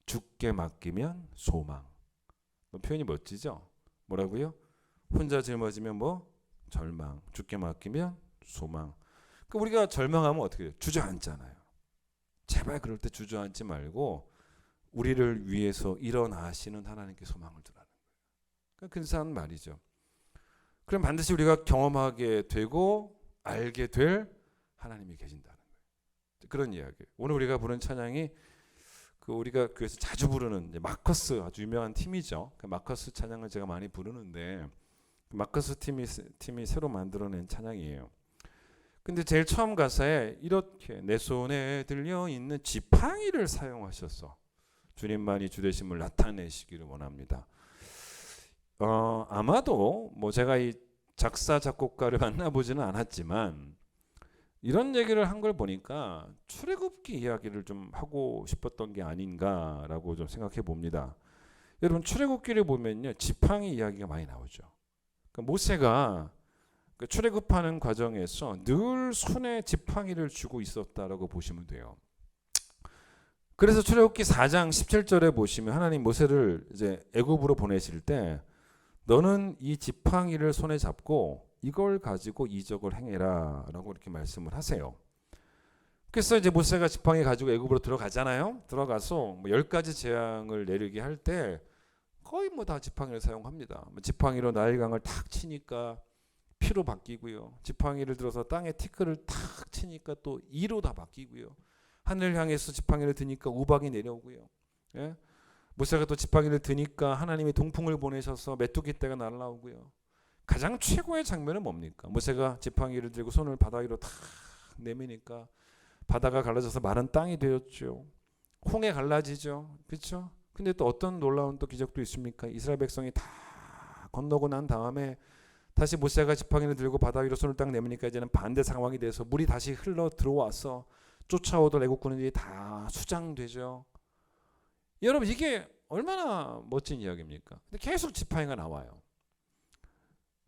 죽게 맡기면 소망. 표현이 멋지죠? 뭐라고요? 혼자 짊어지면 뭐? 절망, 죽게 맡기면 소망. 그러니까 우리가 절망하면 어떻게 돼요? 주저앉잖아요. 제발 그럴 때 주저앉지 말고 우리를 위해서 일어나시는 하나님께 소망을 두라는 거예요. 그러니까 근사한 말이죠. 그럼 반드시 우리가 경험하게 되고 알게 될 하나님이 계신다는 거예요. 그런 이야기예요. 오늘 우리가 부른 찬양이 우리가 교회에서 자주 부르는 마커스, 아주 유명한 팀이죠. 그 마커스 찬양을 제가 많이 부르는데 마커스 팀이 새로 만들어낸 찬양이에요. 근데 제일 처음 가사에 이렇게 내 손에 들려 있는 지팡이를 사용하셔서 주님만이 주되심을 나타내시기를 원합니다. 아마도 뭐 제가 이 작사 작곡가를 만나보지는 않았지만 이런 얘기를 한 걸 보니까 출애굽기 이야기를 좀 하고 싶었던 게 아닌가라고 좀 생각해 봅니다. 여러분 출애굽기를 보면요 지팡이 이야기가 많이 나오죠. 그러니까 모세가 그 출애굽하는 과정에서 늘 손에 지팡이를 쥐고 있었다라고 보시면 돼요. 그래서 출애굽기 4장 17절에 보시면 하나님 모세를 이제 애굽으로 보내실 때 너는 이 지팡이를 손에 잡고 이걸 가지고 이적을 행해라 라고 이렇게 말씀을 하세요. 그래서 이제 모세가 지팡이 가지고 애굽으로 들어가잖아요. 들어가서 뭐 10가지 재앙을 내리게 할 때 거의 뭐 다 지팡이를 사용합니다. 지팡이로 나일강을 탁 치니까 피로 바뀌고요. 지팡이를 들어서 땅에 티끌을 탁 치니까 또 이로 다 바뀌고요. 하늘을 향해서 지팡이를 드니까 우박이 내려오고요. 예? 모세가 또 지팡이를 드니까 하나님이 동풍을 보내셔서 메뚜기 떼가 날아오고요. 가장 최고의 장면은 뭡니까? 모세가 지팡이를 들고 손을 바다 위로 탁 내미니까 바다가 갈라져서 마른 땅이 되었죠. 홍해 갈라지죠. 그렇죠? 근데 또 어떤 놀라운 또 기적도 있습니까? 이스라엘 백성이 다 건너고 난 다음에 다시 모세가 지팡이를 들고 바다 위로 손을 딱 내미니까 이제는 반대 상황이 돼서 물이 다시 흘러 들어와서 쫓아오던 애국군들이 다 수장되죠. 여러분 이게 얼마나 멋진 이야기입니까? 근데 계속 지팡이가 나와요.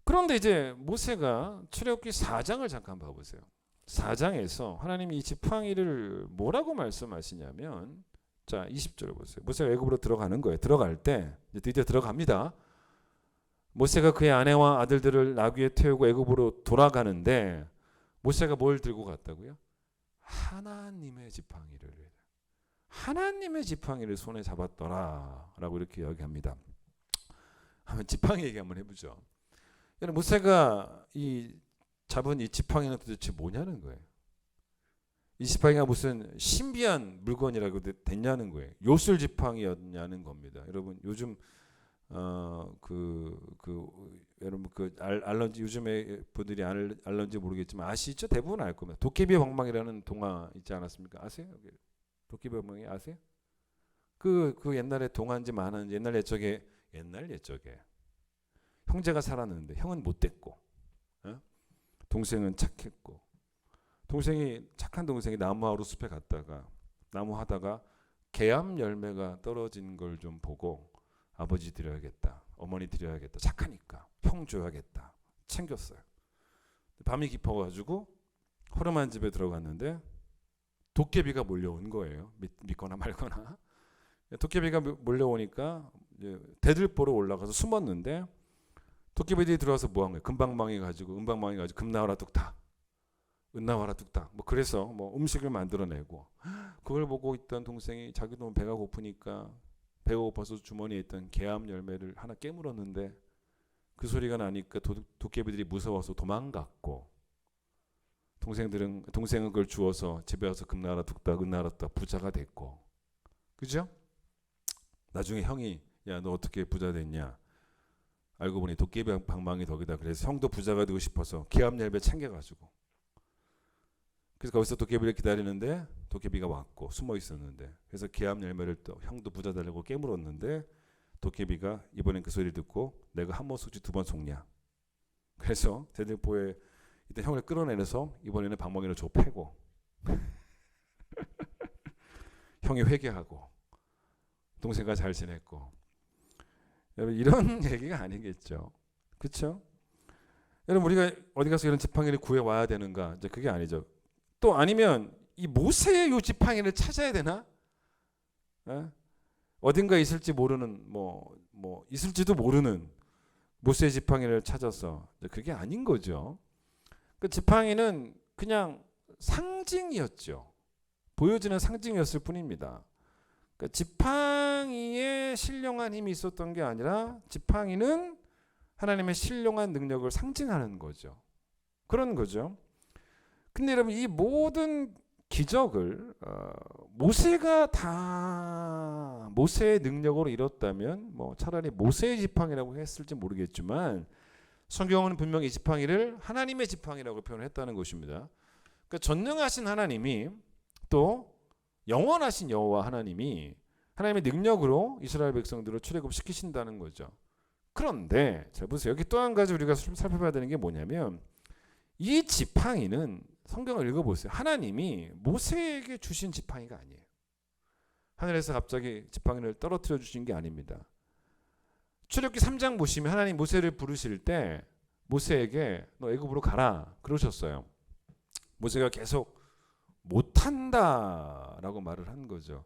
그런데 이제 모세가 출애굽기 4장을 잠깐 봐보세요. 4장에서 하나님이 이 지팡이를 뭐라고 말씀하시냐면 자 20절을 보세요. 모세가 애굽으로 들어가는 거예요. 들어갈 때 이제 드디어 들어갑니다. 모세가 그의 아내와 아들들을 나귀에 태우고 애굽으로 돌아가는데 모세가 뭘 들고 갔다고요? 하나님의 지팡이를. 하나님의 지팡이를 손에 잡았더라라고 이렇게 이야기합니다. 한번 지팡이 얘기 한번 해보죠. 여러분, 모세가 이 잡은 이 지팡이는 도대체 뭐냐는 거예요. 이 지팡이가 무슨 신비한 물건이라고 됐냐는 거예요. 요술 지팡이였냐는 겁니다. 여러분, 요즘 여러분 알런지 요즘에 분들이 알런지 모르겠지만 아시죠? 대부분 알 겁니다. 도깨비의 방망이라는 동화 있지 않았습니까? 아세요? 도깨비 방망이 아세요? 그 옛날에 동화인지 만화인지 옛날 옛적에 형제가 살았는데 형은 못됐고, 동생은 착했고, 착한 동생이 나무하러 숲에 갔다가 나무하다가 개암 열매가 떨어진 걸 좀 보고 아버지 드려야겠다, 어머니 드려야겠다, 착하니까 형 줘야겠다 챙겼어요. 밤이 깊어가지고 허름한 집에 들어갔는데 도깨비가 몰려온 거예요. 믿거나 말거나. 도깨비가 몰려오니까 이제 대들보로 올라가서 숨었는데 도깨비들이 들어와서 뭐 한 거예요? 은방망이 가지고 금 나와라 뚝딱, 은 나와라 뚝딱. 뭐 그래서 뭐 음식을 만들어내고, 그걸 보고 있던 동생이 자기도 배가 고프니까 배가 고파서 주머니에 있던 개암 열매를 하나 깨물었는데 그 소리가 나니까 도깨비들이 무서워서 도망갔고, 동생은 그걸 주워서 집에 와서 금 나와라 뚝딱, 은 나와라 뚝딱 부자가 됐고, 그죠? 나중에 형이 야, 너 어떻게 부자 됐냐? 알고 보니 도깨비 방망이 덕이다. 그래서 형도 부자가 되고 싶어서 개암 열매 챙겨가지고, 그래서 거기서 도깨비를 기다리는데 도깨비가 왔고 숨어 있었는데, 그래서 개암 열매를 또 형도 부자 되려고 깨물었는데 도깨비가 이번엔 그 소리 듣고 내가 한 번 속지 두 번 속냐? 그래서 대들보에 일단 형을 끌어내려서 이번에는 방망이로 줘 패고 형이 회개하고 동생과 잘 지냈고. 여러분, 이런 얘기가 아니겠죠, 그렇죠? 여러분, 우리가 어디 가서 이런 지팡이를 구해 와야 되는가? 이제 그게 아니죠. 또 아니면 이 모세의 요 지팡이를 찾아야 되나? 어딘가 있을지 모르는 있을지도 모르는 모세의 지팡이를 찾아서, 그게 아닌 거죠. 그 지팡이는 그냥 상징이었죠. 보여지는 상징이었을 뿐입니다. 그러니까 지팡이에 신령한 힘이 있었던 게 아니라 지팡이는 하나님의 신령한 능력을 상징하는 거죠. 그런 거죠. 근데 여러분, 이 모든 기적을 모세가 다 모세의 능력으로 이뤘다면 뭐 차라리 모세의 지팡이라고 했을지 모르겠지만, 성경은 분명히 이 지팡이를 하나님의 지팡이라고 표현했다는 것입니다. 그러니까 전능하신 하나님이, 또 영원하신 여호와 하나님이 하나님의 능력으로 이스라엘 백성들을 출애굽시키신다는 거죠. 그런데 잘 보세요. 여기 또 한 가지 우리가 살펴봐야 되는 게 뭐냐면, 이 지팡이는 성경을 읽어보세요. 하나님이 모세에게 주신 지팡이가 아니에요. 하늘에서 갑자기 지팡이를 떨어뜨려 주신 게 아닙니다. 출애굽기 3장 보시면 하나님 모세를 부르실 때 모세에게 너 애굽으로 가라 그러셨어요. 모세가 계속 못한다라고 말을 한 거죠.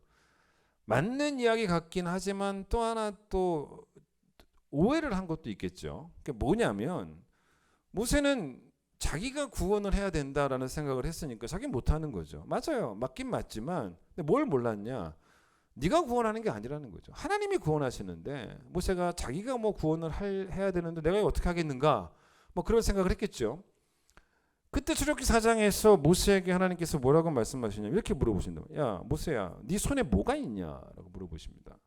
맞는 이야기 같긴 하지만 또 하나 또 오해를 한 것도 있겠죠. 그게 뭐냐면, 모세는 자기가 구원을 해야 된다라는 생각을 했으니까 자기는 못하는 거죠. 맞아요. 맞긴 맞지만, 근데 뭘 몰랐냐? 네가 구원하는 게 아니라는 거죠. 하나님이 구원하시는데 모세가 자기가 뭐 구원을 해야 되는데 내가 어떻게 하겠는가? 뭐 그런 생각을 했겠죠. 그때 출애굽기 4장에서 모세에게 하나님께서 뭐라고 말씀하시냐면 이렇게 물어보신다. 야 모세야, 네 손에 뭐가 있냐라고 물어보십니다.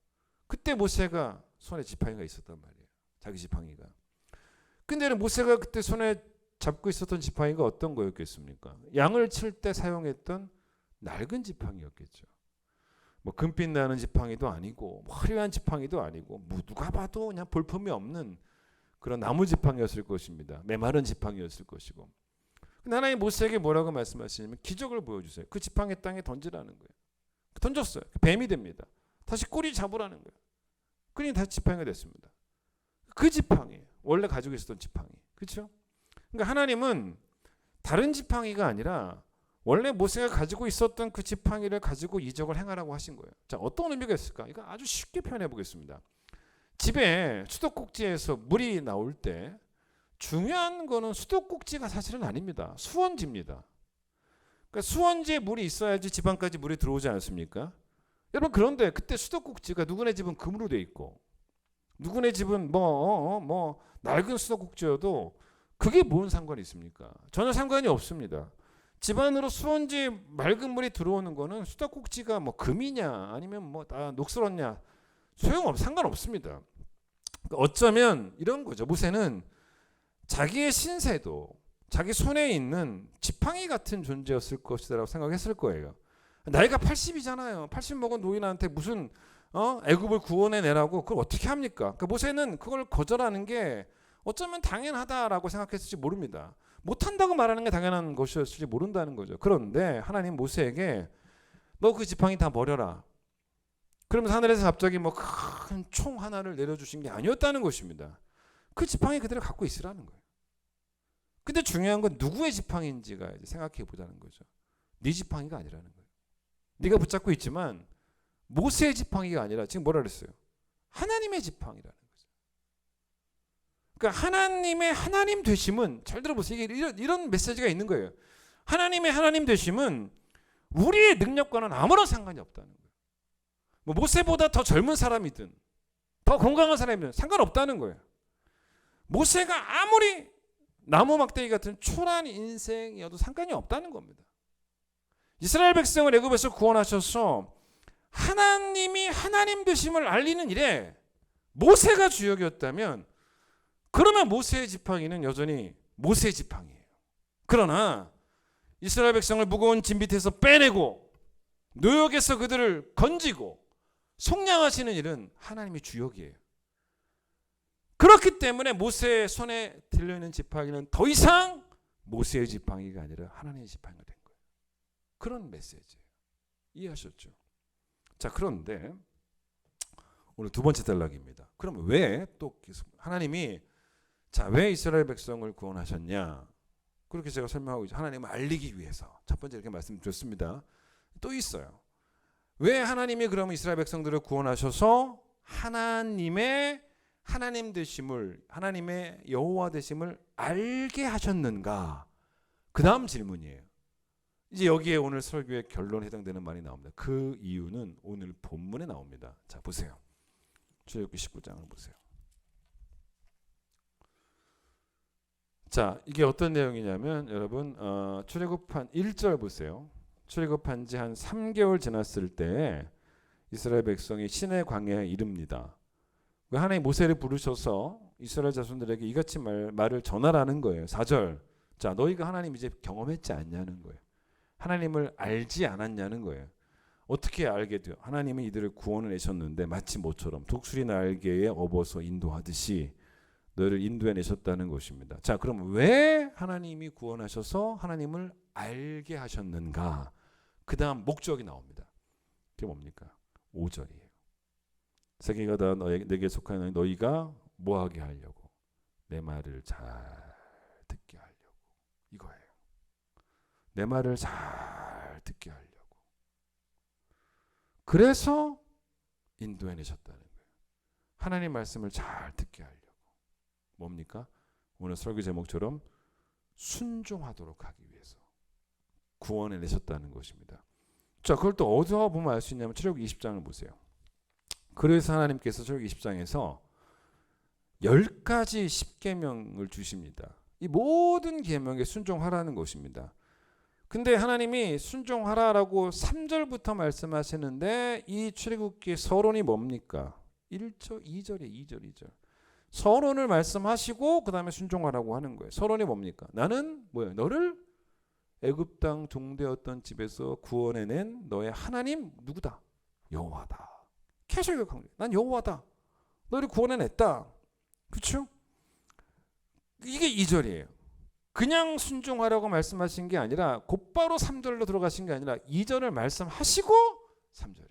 그때 모세가 손에 지팡이가 있었단 말이에요. 자기 지팡이가. 근데 모세가 그때 손에 잡고 있었던 지팡이가 어떤 거였겠습니까? 양을 칠 때 사용했던 낡은 지팡이였겠죠. 뭐 금빛 나는 지팡이도 아니고 뭐 화려한 지팡이도 아니고 뭐 누가 봐도 그냥 볼품이 없는 그런 나무 지팡이였을 것입니다. 메마른 지팡이였을 것이고. 근데 하나님 모세에게 뭐라고 말씀하시냐면 기적을 보여주세요. 그 지팡이 땅에 던지라는 거예요. 던졌어요. 뱀이 됩니다. 다시 꼬리 잡으라는 거예요. 그러니 다시 지팡이가 됐습니다. 그 지팡이, 원래 가지고 있었던 지팡이. 그렇죠? 그러니까 하나님은 다른 지팡이가 아니라 원래 모세가 가지고 있었던 그 지팡이를 가지고 이적을 행하라고 하신 거예요. 자, 어떤 의미가 있을까? 이거 아주 쉽게 표현해 보겠습니다. 집에 수도꼭지에서 물이 나올 때 중요한 거는 수도꼭지가 사실은 아닙니다. 수원지입니다. 그러니까 수원지에 물이 있어야지 집 안까지 물이 들어오지 않습니까? 여러분 그런데 그때 수도꼭지가 누구네 집은 금으로 돼 있고 누구네 집은 뭐 낡은 수도꼭지여도 그게 뭔 상관이 있습니까? 전혀 상관이 없습니다. 집안으로 수온지 맑은 물이 들어오는 거는 수도꼭지가 뭐 금이냐 아니면 뭐 녹슬었냐 상관없습니다. 어쩌면 이런 거죠. 모세는 자기의 신세도 자기 손에 있는 지팡이 같은 존재였을 것이라고 생각했을 거예요. 나이가 80이잖아요. 80 먹은 노인한테 무슨 애굽을 구원해 내라고 그걸 어떻게 합니까? 그러니까 모세는 그걸 거절하는 게 어쩌면 당연하다라고 생각했을지 모릅니다. 못한다고 말하는 게 당연한 것이었을지 모른다는 거죠. 그런데 하나님 모세에게 너 그 지팡이 다 버려라. 그러면서 하늘에서 갑자기 뭐 큰 총 하나를 내려주신 게 아니었다는 것입니다. 그 지팡이 그대로 갖고 있으라는 거예요. 근데 중요한 건 누구의 지팡이인지가 이제 생각해 보자는 거죠. 네 지팡이가 아니라는 거예요. 네가 붙잡고 있지만 모세의 지팡이가 아니라 지금 뭐라 그랬어요? 하나님의 지팡이라는 거죠. 그러니까 하나님의 하나님 되심은 잘 들어보세요. 이게 이런 메시지가 있는 거예요. 하나님의 하나님 되심은 우리의 능력과는 아무런 상관이 없다는 거예요. 뭐 모세보다 더 젊은 사람이든 더 건강한 사람이든 상관없다는 거예요. 모세가 아무리 나무 막대기 같은 초라한 인생이어도 상관이 없다는 겁니다. 이스라엘 백성을 애굽에서 구원하셔서 하나님이 하나님 되심을 알리는 일에 모세가 주역이었다면 그러면 모세의 지팡이는 여전히 모세의 지팡이에요. 그러나 이스라엘 백성을 무거운 짐 밑에서 빼내고 노역에서 그들을 건지고 속량하시는 일은 하나님의 주역이에요. 그렇기 때문에 모세의 손에 들려있는 지팡이는 더 이상 모세의 지팡이가 아니라 하나님의 지팡이가 된 거예요. 그런 메시지예요. 이해하셨죠? 자, 그런데 오늘 두 번째 단락입니다. 그럼 왜 또 하나님이 왜 이스라엘 백성을 구원하셨냐? 그렇게 제가 설명하고 있죠. 하나님을 알리기 위해서. 첫 번째 이렇게 말씀드렸습니다. 또 있어요. 왜 하나님이 그러면 이스라엘 백성들을 구원하셔서 하나님의 하나님 되심을, 하나님의 여호와 되심을 알게 하셨는가? 그 다음 질문이에요. 이제 여기에 오늘 설교의 결론에 해당되는 말이 나옵니다. 그 이유는 오늘 본문에 나옵니다. 자, 보세요. 출애굽기 19장을 보세요. 자, 이게 어떤 내용이냐면 여러분 출애굽한 1절 보세요. 출애굽한 지 한 3개월 지났을 때 이스라엘 백성이 시내 광야에 이릅니다. 하나님 모세를 부르셔서 이스라엘 자손들에게 이같이 말을 전하라는 거예요. 4절. 자, 너희가 하나님 이제 경험했지 않냐는 거예요. 하나님을 알지 않았냐는 거예요. 어떻게 알게 돼요? 하나님은 이들을 구원을 내셨는데 마치 모처럼 독수리 날개에 업어서 인도하듯이 너를 인도해 내셨다는 것입니다. 자, 그럼 왜 하나님이 구원하셔서 하나님을 알게 하셨는가? 그 다음 목적이 나옵니다. 그게 뭡니까? 5절이에요. 세계가 다 내게 속하는 너희가 뭐하게 하려고? 내 말을 잘 듣게 하려고. 이거예요. 내 말을 잘 듣게 하려고. 그래서 인도해 내셨다는 거예요. 하나님 말씀을 잘 듣게 하려고. 뭡니까? 오늘 설교 제목처럼 순종하도록 하기 위해서 구원해 내셨다는 것입니다. 자, 그걸 또 어디서 보면 알 수 있냐면 출애굽기 20장을 보세요. 그래서 하나님께서 출애굽기 20장에서 10가지 10계명을 주십니다. 이 모든 계명에 순종하라는 것입니다. 근데 하나님이 순종하라라고 3절부터 말씀하시는데 이 출애굽기의 서론이 뭡니까? 1절, 2절이에요. 2절. 서론을 말씀하시고 그 다음에 순종하라고 하는 거예요. 서론이 뭡니까? 나는 뭐예요? 너를 애굽 땅 종되었던 집에서 구원해낸 너의 하나님 누구다? 여호와다. 계속 이거 강조해요. 난 여호와다. 너를 구원해냈다. 그렇죠? 이게 2절이에요. 그냥 순종하라고 말씀하신 게 아니라 곧바로 3절로 들어가신 게 아니라 2절을 말씀하시고 3절이에요.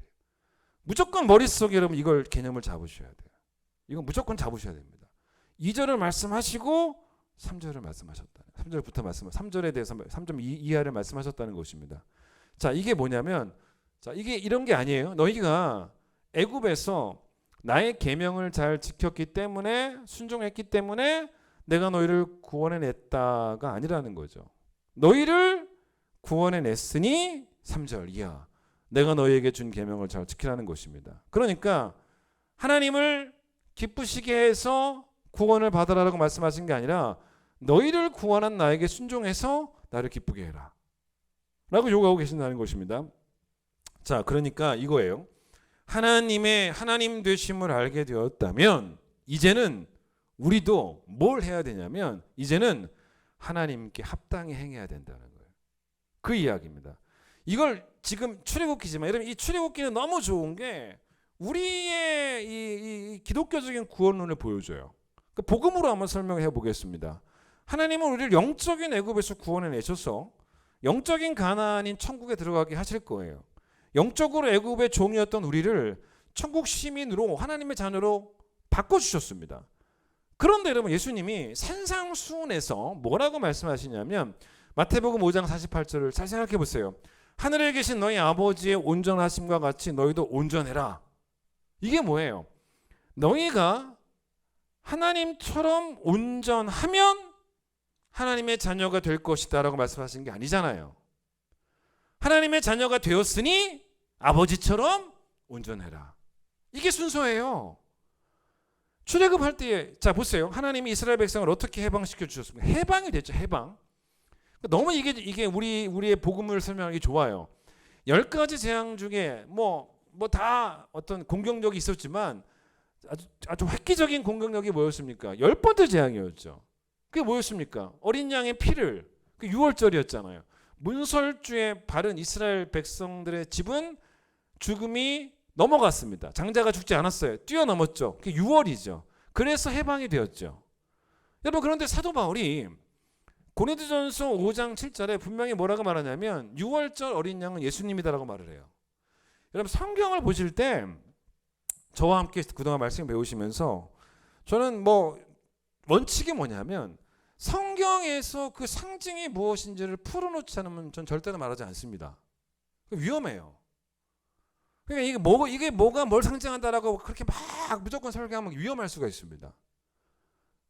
무조건 머릿속에 여러분 이걸 개념을 잡으셔야 돼요. 이건 무조건 잡으셔야 됩니다. 2절을 말씀하시고 3절을 말씀하셨다. 3절부터 3절에 대해서 3점 이하를 말씀하셨다는 것입니다. 자, 이게 뭐냐면 자, 이게 이런 게 아니에요. 너희가 애굽에서 나의 계명을 잘 지켰기 때문에 순종했기 때문에 내가 너희를 구원해 냈다가 아니라는 거죠. 너희를 구원해 냈으니 3절 이하 내가 너희에게 준 계명을 잘 지키라는 것입니다. 그러니까 하나님을 기쁘시게 해서 구원을 받으라라고 말씀하신 게 아니라 너희를 구원한 나에게 순종해서 나를 기쁘게 해라 라고 요구하고 계신다는 것입니다. 자, 그러니까 이거예요. 하나님의 하나님 되심을 알게 되었다면 이제는 우리도 뭘 해야 되냐면 이제는 하나님께 합당히 행해야 된다는 거예요. 그 이야기입니다. 이걸 지금 출애굽기지만 여러분 이 출애굽기는 너무 좋은 게 우리의 이 기독교적인 구원론을 보여줘요. 그 복음으로 한번 설명해 보겠습니다. 하나님은 우리를 영적인 애굽에서 구원해 내셔서 영적인 가나안인 천국에 들어가게 하실 거예요. 영적으로 애굽의 종이었던 우리를 천국 시민으로 하나님의 자녀로 바꿔주셨습니다. 그런데 여러분 예수님이 산상수훈에서 뭐라고 말씀하시냐면 마태복음 5장 48절을 잘 생각해 보세요. 하늘에 계신 너희 아버지의 온전하심과 같이 너희도 온전해라. 이게 뭐예요? 너희가 하나님처럼 온전하면 하나님의 자녀가 될 것이다 라고 말씀하시는 게 아니잖아요. 하나님의 자녀가 되었으니 아버지처럼 온전해라. 이게 순서예요. 출애굽할 때 자 보세요. 하나님이 이스라엘 백성을 어떻게 해방시켜 주셨습니까? 해방이 됐죠. 해방. 너무 이게 우리의 복음을 설명하기 좋아요. 10가지 재앙 중에 뭐 다 어떤 공격력이 있었지만 아주 획기적인 공격력이 뭐였습니까? 10번째 재앙이었죠. 그게 뭐였습니까? 어린 양의 피를 그 유월절이었잖아요. 문설주에 바른 이스라엘 백성들의 집은 죽음이 넘어갔습니다. 장자가 죽지 않았어요. 뛰어넘었죠. 그게 유월이죠. 그래서 해방이 되었죠. 여러분 그런데 사도 바울이 고린도전서 5장 7절에 분명히 뭐라고 말하냐면 유월절 어린 양은 예수님이다라고 말을 해요. 여러분 성경을 보실 때 저와 함께 그동안 말씀 배우시면서 저는 원칙이 뭐냐면 성경에서 그 상징이 무엇인지를 풀어놓지 않으면 전 절대로 말하지 않습니다. 위험해요. 그러니까 이게 뭐가 뭘 상징한다라고 그렇게 막 무조건 설교하면 위험할 수가 있습니다.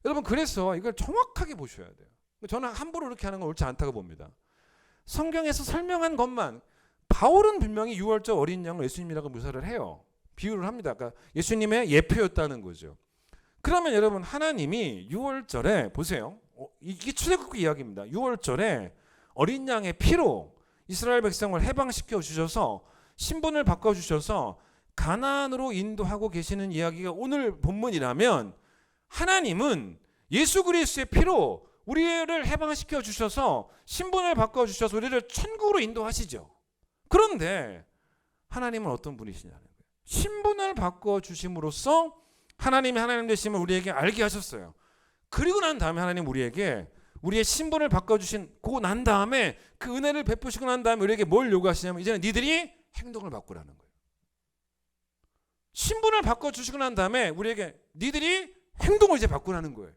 여러분 그래서 이걸 정확하게 보셔야 돼요. 저는 함부로 이렇게 하는 건 옳지 않다고 봅니다. 성경에서 설명한 것만 바울은 분명히 유월절 어린 양을 예수님이라고 묘사를 해요. 비유를 합니다. 그러니까 예수님의 예표였다는 거죠. 그러면 여러분 하나님이 유월절에 보세요. 이게 출애굽기 이야기입니다. 유월절에 어린 양의 피로 이스라엘 백성을 해방시켜 주셔서 신분을 바꿔 주셔서 가나안으로 인도하고 계시는 이야기가 오늘 본문이라면 하나님은 예수 그리스도의 피로 우리를 해방시켜 주셔서 신분을 바꿔 주셔서 우리를 천국으로 인도하시죠. 그런데 하나님은 어떤 분이시냐는 거예요. 신분을 바꿔 주심으로써 하나님이 하나님 되심을 우리에게 알게 하셨어요. 그리고 난 다음에 하나님 우리에게 우리의 신분을 바꿔주시고 난 다음에 그 은혜를 베푸시고 난 다음에 우리에게 뭘 요구하시냐면 이제는 니들이 행동을 바꾸라는 거예요. 신분을 바꿔주시고 난 다음에 우리에게 니들이 행동을 이제 바꾸라는 거예요.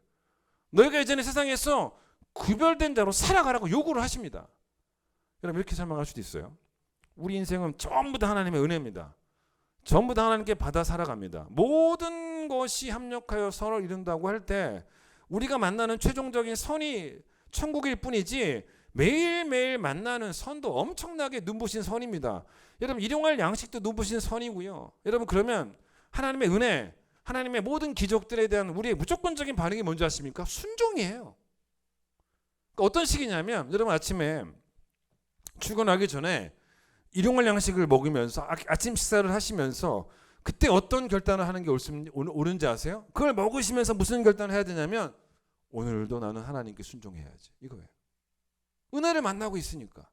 너희가 이제는 세상에서 구별된 자로 살아가라고 요구를 하십니다. 여러분 이렇게 설명할 수도 있어요. 우리 인생은 전부 다 하나님의 은혜입니다. 전부 다 하나님께 받아 살아갑니다. 모든 것이 합력하여 선을 이룬다고 할 때 우리가 만나는 최종적인 선이 천국일 뿐이지 매일매일 만나는 선도 엄청나게 눈부신 선입니다. 여러분 일용할 양식도 눈부신 선이고요. 여러분 그러면 하나님의 은혜, 하나님의 모든 기적들에 대한 우리의 무조건적인 반응이 뭔지 아십니까? 순종이에요. 그러니까 어떤 식이냐면 여러분 아침에 출근하기 전에 일용할 양식을 먹으면서 아침 식사를 하시면서 그때 어떤 결단을 하는 게 옳은지 아세요? 그걸 먹으시면서 무슨 결단을 해야 되냐면 오늘도 나는 하나님께 순종해야지 이거예요. 은혜를 만나고 있으니까.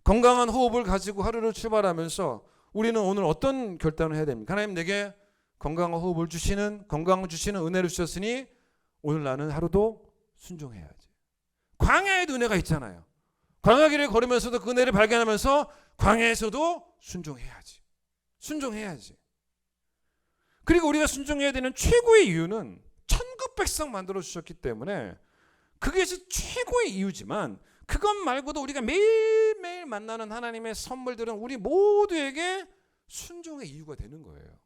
건강한 호흡을 가지고 하루를 출발하면서 우리는 오늘 어떤 결단을 해야 됩니까? 하나님 내게 건강한 호흡을 주시는 건강을 주시는 은혜를 주셨으니 오늘 나는 하루도 순종해야지. 광야에도 은혜가 있잖아요. 광야길을 걸으면서도 그 은혜를 발견하면서 광야에서도 순종해야지. 순종해야지. 그리고 우리가 순종해야 되는 최고의 이유는 천국 백성 만들어 주셨기 때문에 그게 최고의 이유지만 그것 말고도 우리가 매일매일 만나는 하나님의 선물들은 우리 모두에게 순종의 이유가 되는 거예요.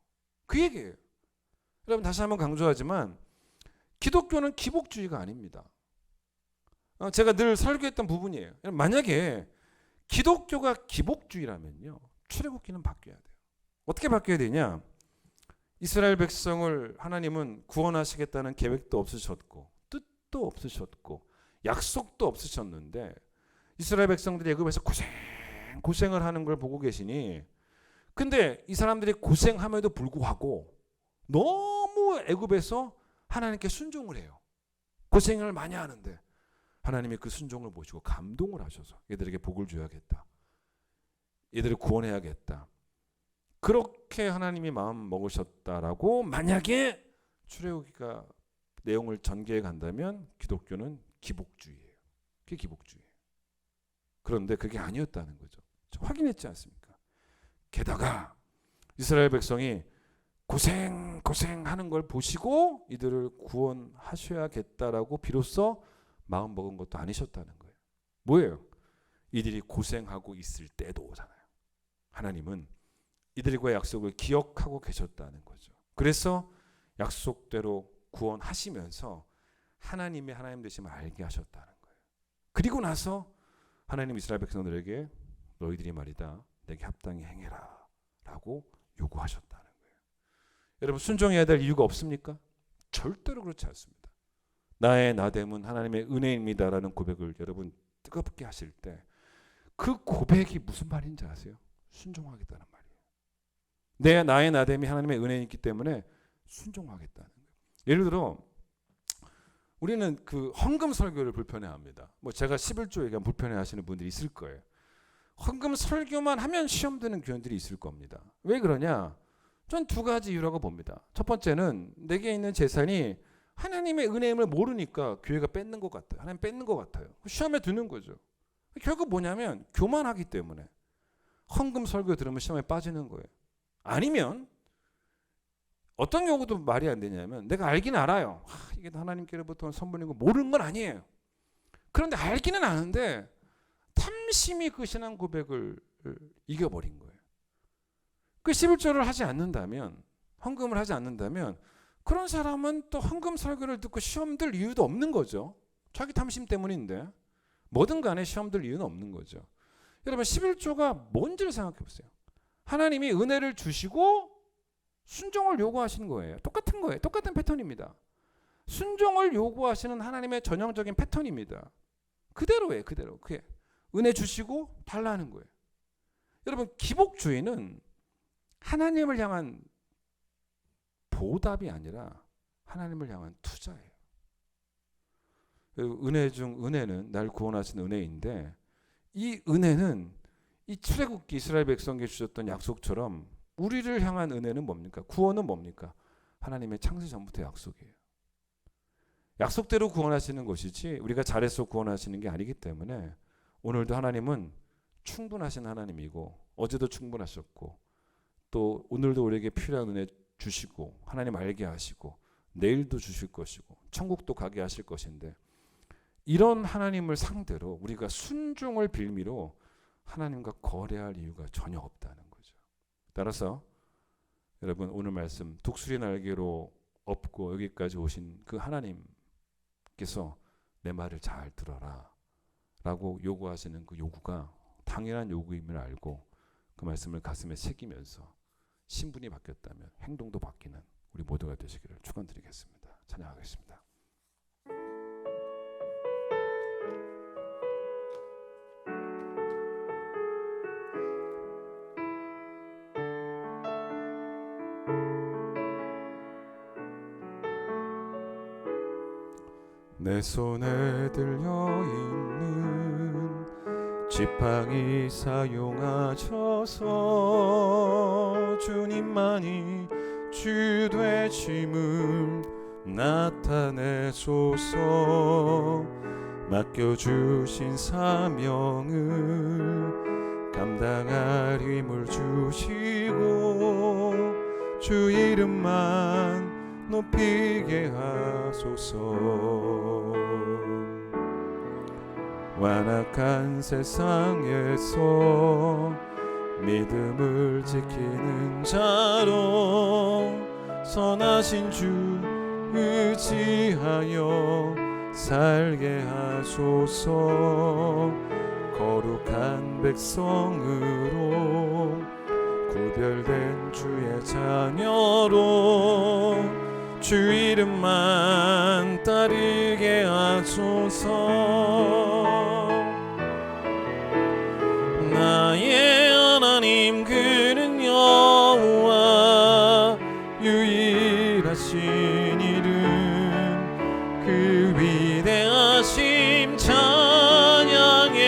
그 얘기예요. 여러분 다시 한번 강조하지만 기독교는 기복주의가 아닙니다. 제가 늘 설교했던 부분이에요. 만약에 기독교가 기복주의라면요. 출애굽기는 바뀌어야 돼요. 어떻게 바뀌어야 되냐? 이스라엘 백성을 하나님은 구원하시겠다는 계획도 없으셨고 뜻도 없으셨고 약속도 없으셨는데 이스라엘 백성들이 애굽에서 고생을 하는 걸 보고 계시니, 근데 이 사람들이 고생함에도 불구하고 너무 애굽에서 하나님께 순종을 해요. 고생을 많이 하는데 하나님이 그 순종을 보시고 감동을 하셔서 얘들에게 복을 줘야겠다, 얘들을 구원해야겠다, 그렇게 하나님이 마음 먹으셨다라고 만약에 출애굽기가 내용을 전개해 간다면 기독교는 기복주의예요. 그게 기복주의예요. 그런데 그게 아니었다는 거죠. 확인했지 않습니까? 게다가 이스라엘 백성이 고생하는 걸 보시고 이들을 구원하셔야겠다라고 비로소 마음 먹은 것도 아니셨다는 거예요. 뭐예요? 이들이 고생하고 있을 때도잖아요. 하나님은 이들과 약속을 기억하고 계셨다는 거죠. 그래서 약속대로 구원하시면서 하나님의 하나님 되심을 알게 하셨다는 거예요. 그리고 나서 하나님 이스라엘 백성들에게 너희들이 말이다 내게 합당히 행해라 라고 요구하셨다는 거예요. 여러분, 순종해야 될 이유가 없습니까? 절대로 그렇지 않습니다. 나의 나됨은 하나님의 은혜입니다라는 고백을 여러분 뜨겁게 하실 때 그 고백이 무슨 말인지 아세요? 순종하겠다는 말이에요. 나의 나됨이 하나님의 은혜이기 때문에 순종하겠다는 거예요. 예를 들어 우리는 그 헌금 설교를 불편해합니다. 뭐 제가 11조 얘기하면 불편해하시는 분들이 있을 거예요. 헌금 설교만 하면 시험 드는 교인들이 있을 겁니다. 왜 그러냐? 전 두 가지 이유라고 봅니다. 첫 번째는 내게 있는 재산이 하나님의 은혜임을 모르니까 교회가 뺏는 것 같아요. 하나님 뺏는 것 같아요. 시험에 드는 거죠. 결국 뭐냐면 교만하기 때문에 헌금 설교 들으면 시험에 빠지는 거예요. 아니면 어떤 경우도 말이 안 되냐면 내가 알긴 알아요. 이게 하나님께로부터 온 선물인 거 모르는 건 아니에요. 그런데 알기는 아는데 탐심이 그 신앙 고백을 이겨버린 거예요. 그 11조를 하지 않는다면, 헌금을 하지 않는다면 그런 사람은 또 헌금 설교를 듣고 시험 들 이유도 없는 거죠. 자기 탐심 때문인데 뭐든 간에 시험 들 이유는 없는 거죠. 여러분, 11조가 뭔지를 생각해 보세요. 하나님이 은혜를 주시고 순종을 요구하시는 거예요. 똑같은 거예요. 똑같은 패턴입니다. 순종을 요구하시는 하나님의 전형적인 패턴입니다. 그대로예요. 그대로. 그게 은혜 주시고 달라는 거예요. 여러분, 기복주의는 하나님을 향한 보답이 아니라 하나님을 향한 투자예요. 은혜 중 은혜는 날 구원하신 은혜인데, 이 은혜는 이 출애굽기 이스라엘 백성에게 주셨던 약속처럼 우리를 향한 은혜는 뭡니까? 구원은 뭡니까? 하나님의 창세 전부터 약속이에요. 약속대로 구원하시는 것이지 우리가 잘해서 구원하시는 게 아니기 때문에 오늘도 하나님은 충분하신 하나님이고 어제도 충분하셨고 또 오늘도 우리에게 필요한 은혜 주시고 하나님 알게 하시고 내일도 주실 것이고 천국도 가게 하실 것인데, 이런 하나님을 상대로 우리가 순종을 빌미로 하나님과 거래할 이유가 전혀 없다는 거죠. 따라서 여러분, 오늘 말씀 독수리 날개로 업고 여기까지 오신 그 하나님께서 내 말을 잘 들어라 라고 요구하시는 그 요구가 당연한 요구임을 알고 그 말씀을 가슴에 새기면서 신분이 바뀌었다면 행동도 바뀌는 우리 모두가 되시기를 축원드리겠습니다. 찬양하겠습니다. 내 손에 들려있는 지팡이 사용하셔서 주님만이 주 되심을 나타내소서. 맡겨주신 사명을 감당할 힘을 주시고 주 이름만 높이게 하소서. 완악한 세상에서 믿음을 지키는 자로 선하신 주 의지하여 살게 하소서. 거룩한 백성으로 구별된 주의 자녀로 주 이름만 따르게 하소서. 나의 하나님 그는 여호와 유일하신 이름 그 위대하심 찬양해.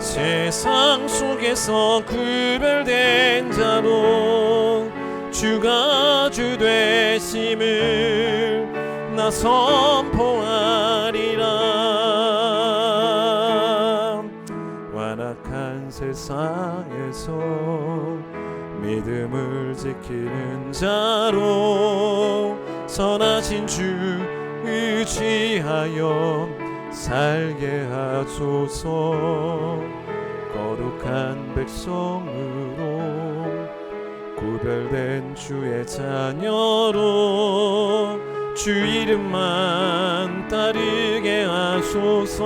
세상 속에서 구별된 자로 주가 주 되심을 나 선포하리라. 완악한 세상에서 믿음을 지키는 자로 선하신 주 의지하여 살게 하소서. 거룩한 백성으로 구별된 주의 자녀로 주 이름만 따르게 하소서.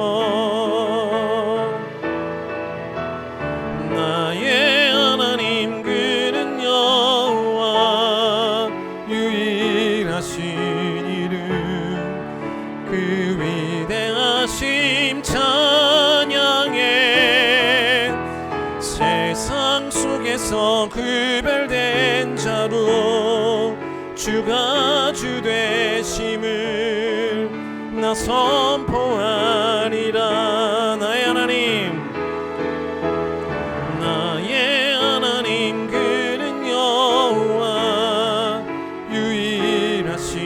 나의 하나님 그는 여호와 유일하신 이름 그 위대하심 찬양해. 세상 속에서 구별된 자로 주가 주 되심을 나 선포하리라. 나의 하나님 그는 여호와 유일하신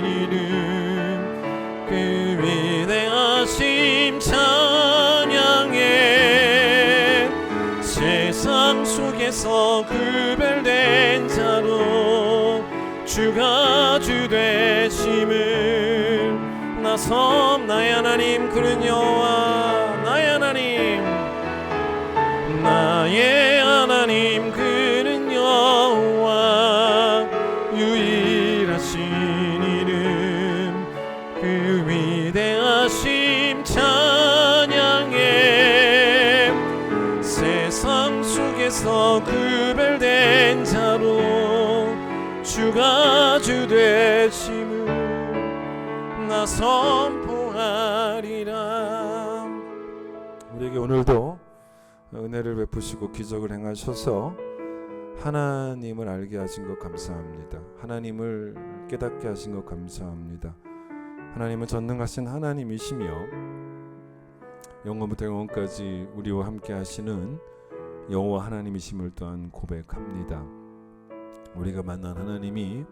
이름 그 위대하심 찬양해. 세상 속에서 구별된 자로 주가 주 되심을 나 나의 하나님 그는 여호와. 나의 하나님 그는 여호와 유일하신 이름 그 위대하심 찬양해. 세상 속에서 구별된 자로 주가 주 되심을 나 선포하리라. 우리에게 오늘도 은혜를 베푸시고 기적을 행하셔서 하나님을 알게 하신 것 감사합니다. 하나님을 깨닫게 하신 것 감사합니다. 하나님은 전능하신 하나님이시며 영원부터 영원까지 우리와 함께 하시는 여호와 하나님이심을 또한 고백합니다. 우리가 만난 하나님이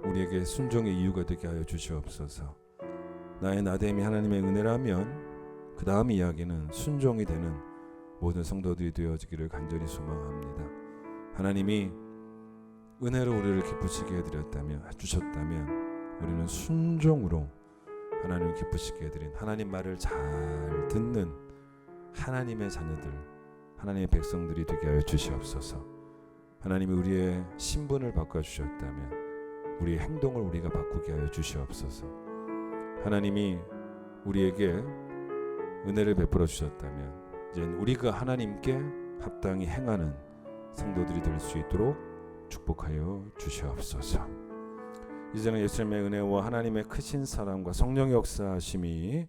우리에게 순종의 이유가 되게 하여 주시옵소서. 나의 나됨이 하나님의 은혜라면 그 다음 이야기는 순종이 되는 모든 성도들이 되어지기를 간절히 소망합니다. 하나님이 은혜로 우리를 기쁘시게 해주셨다면 우리는 순종으로 하나님을 기쁘시게 해드린 하나님 말을 잘 듣는 하나님의 자녀들, 하나님의 백성들이 되게 하여 주시옵소서. 하나님이 우리의 신분을 바꿔주셨다면 우리의 행동을 우리가 바꾸게 하여 주시옵소서. 하나님이 우리에게 은혜를 베풀어 주셨다면 이제 우리가 하나님께 합당히 행하는 성도들이 될 수 있도록 축복하여 주시옵소서. 이제는 예수님의 은혜와 하나님의 크신 사랑과 성령의 역사하심이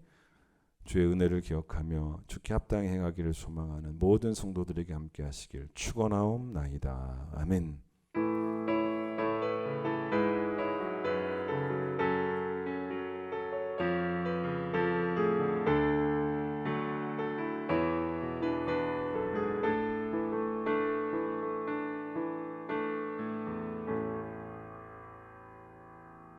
주의 은혜를 기억하며 주께 합당히 행하기를 소망하는 모든 성도들에게 함께 하시길 축원하옵나이다. 아멘.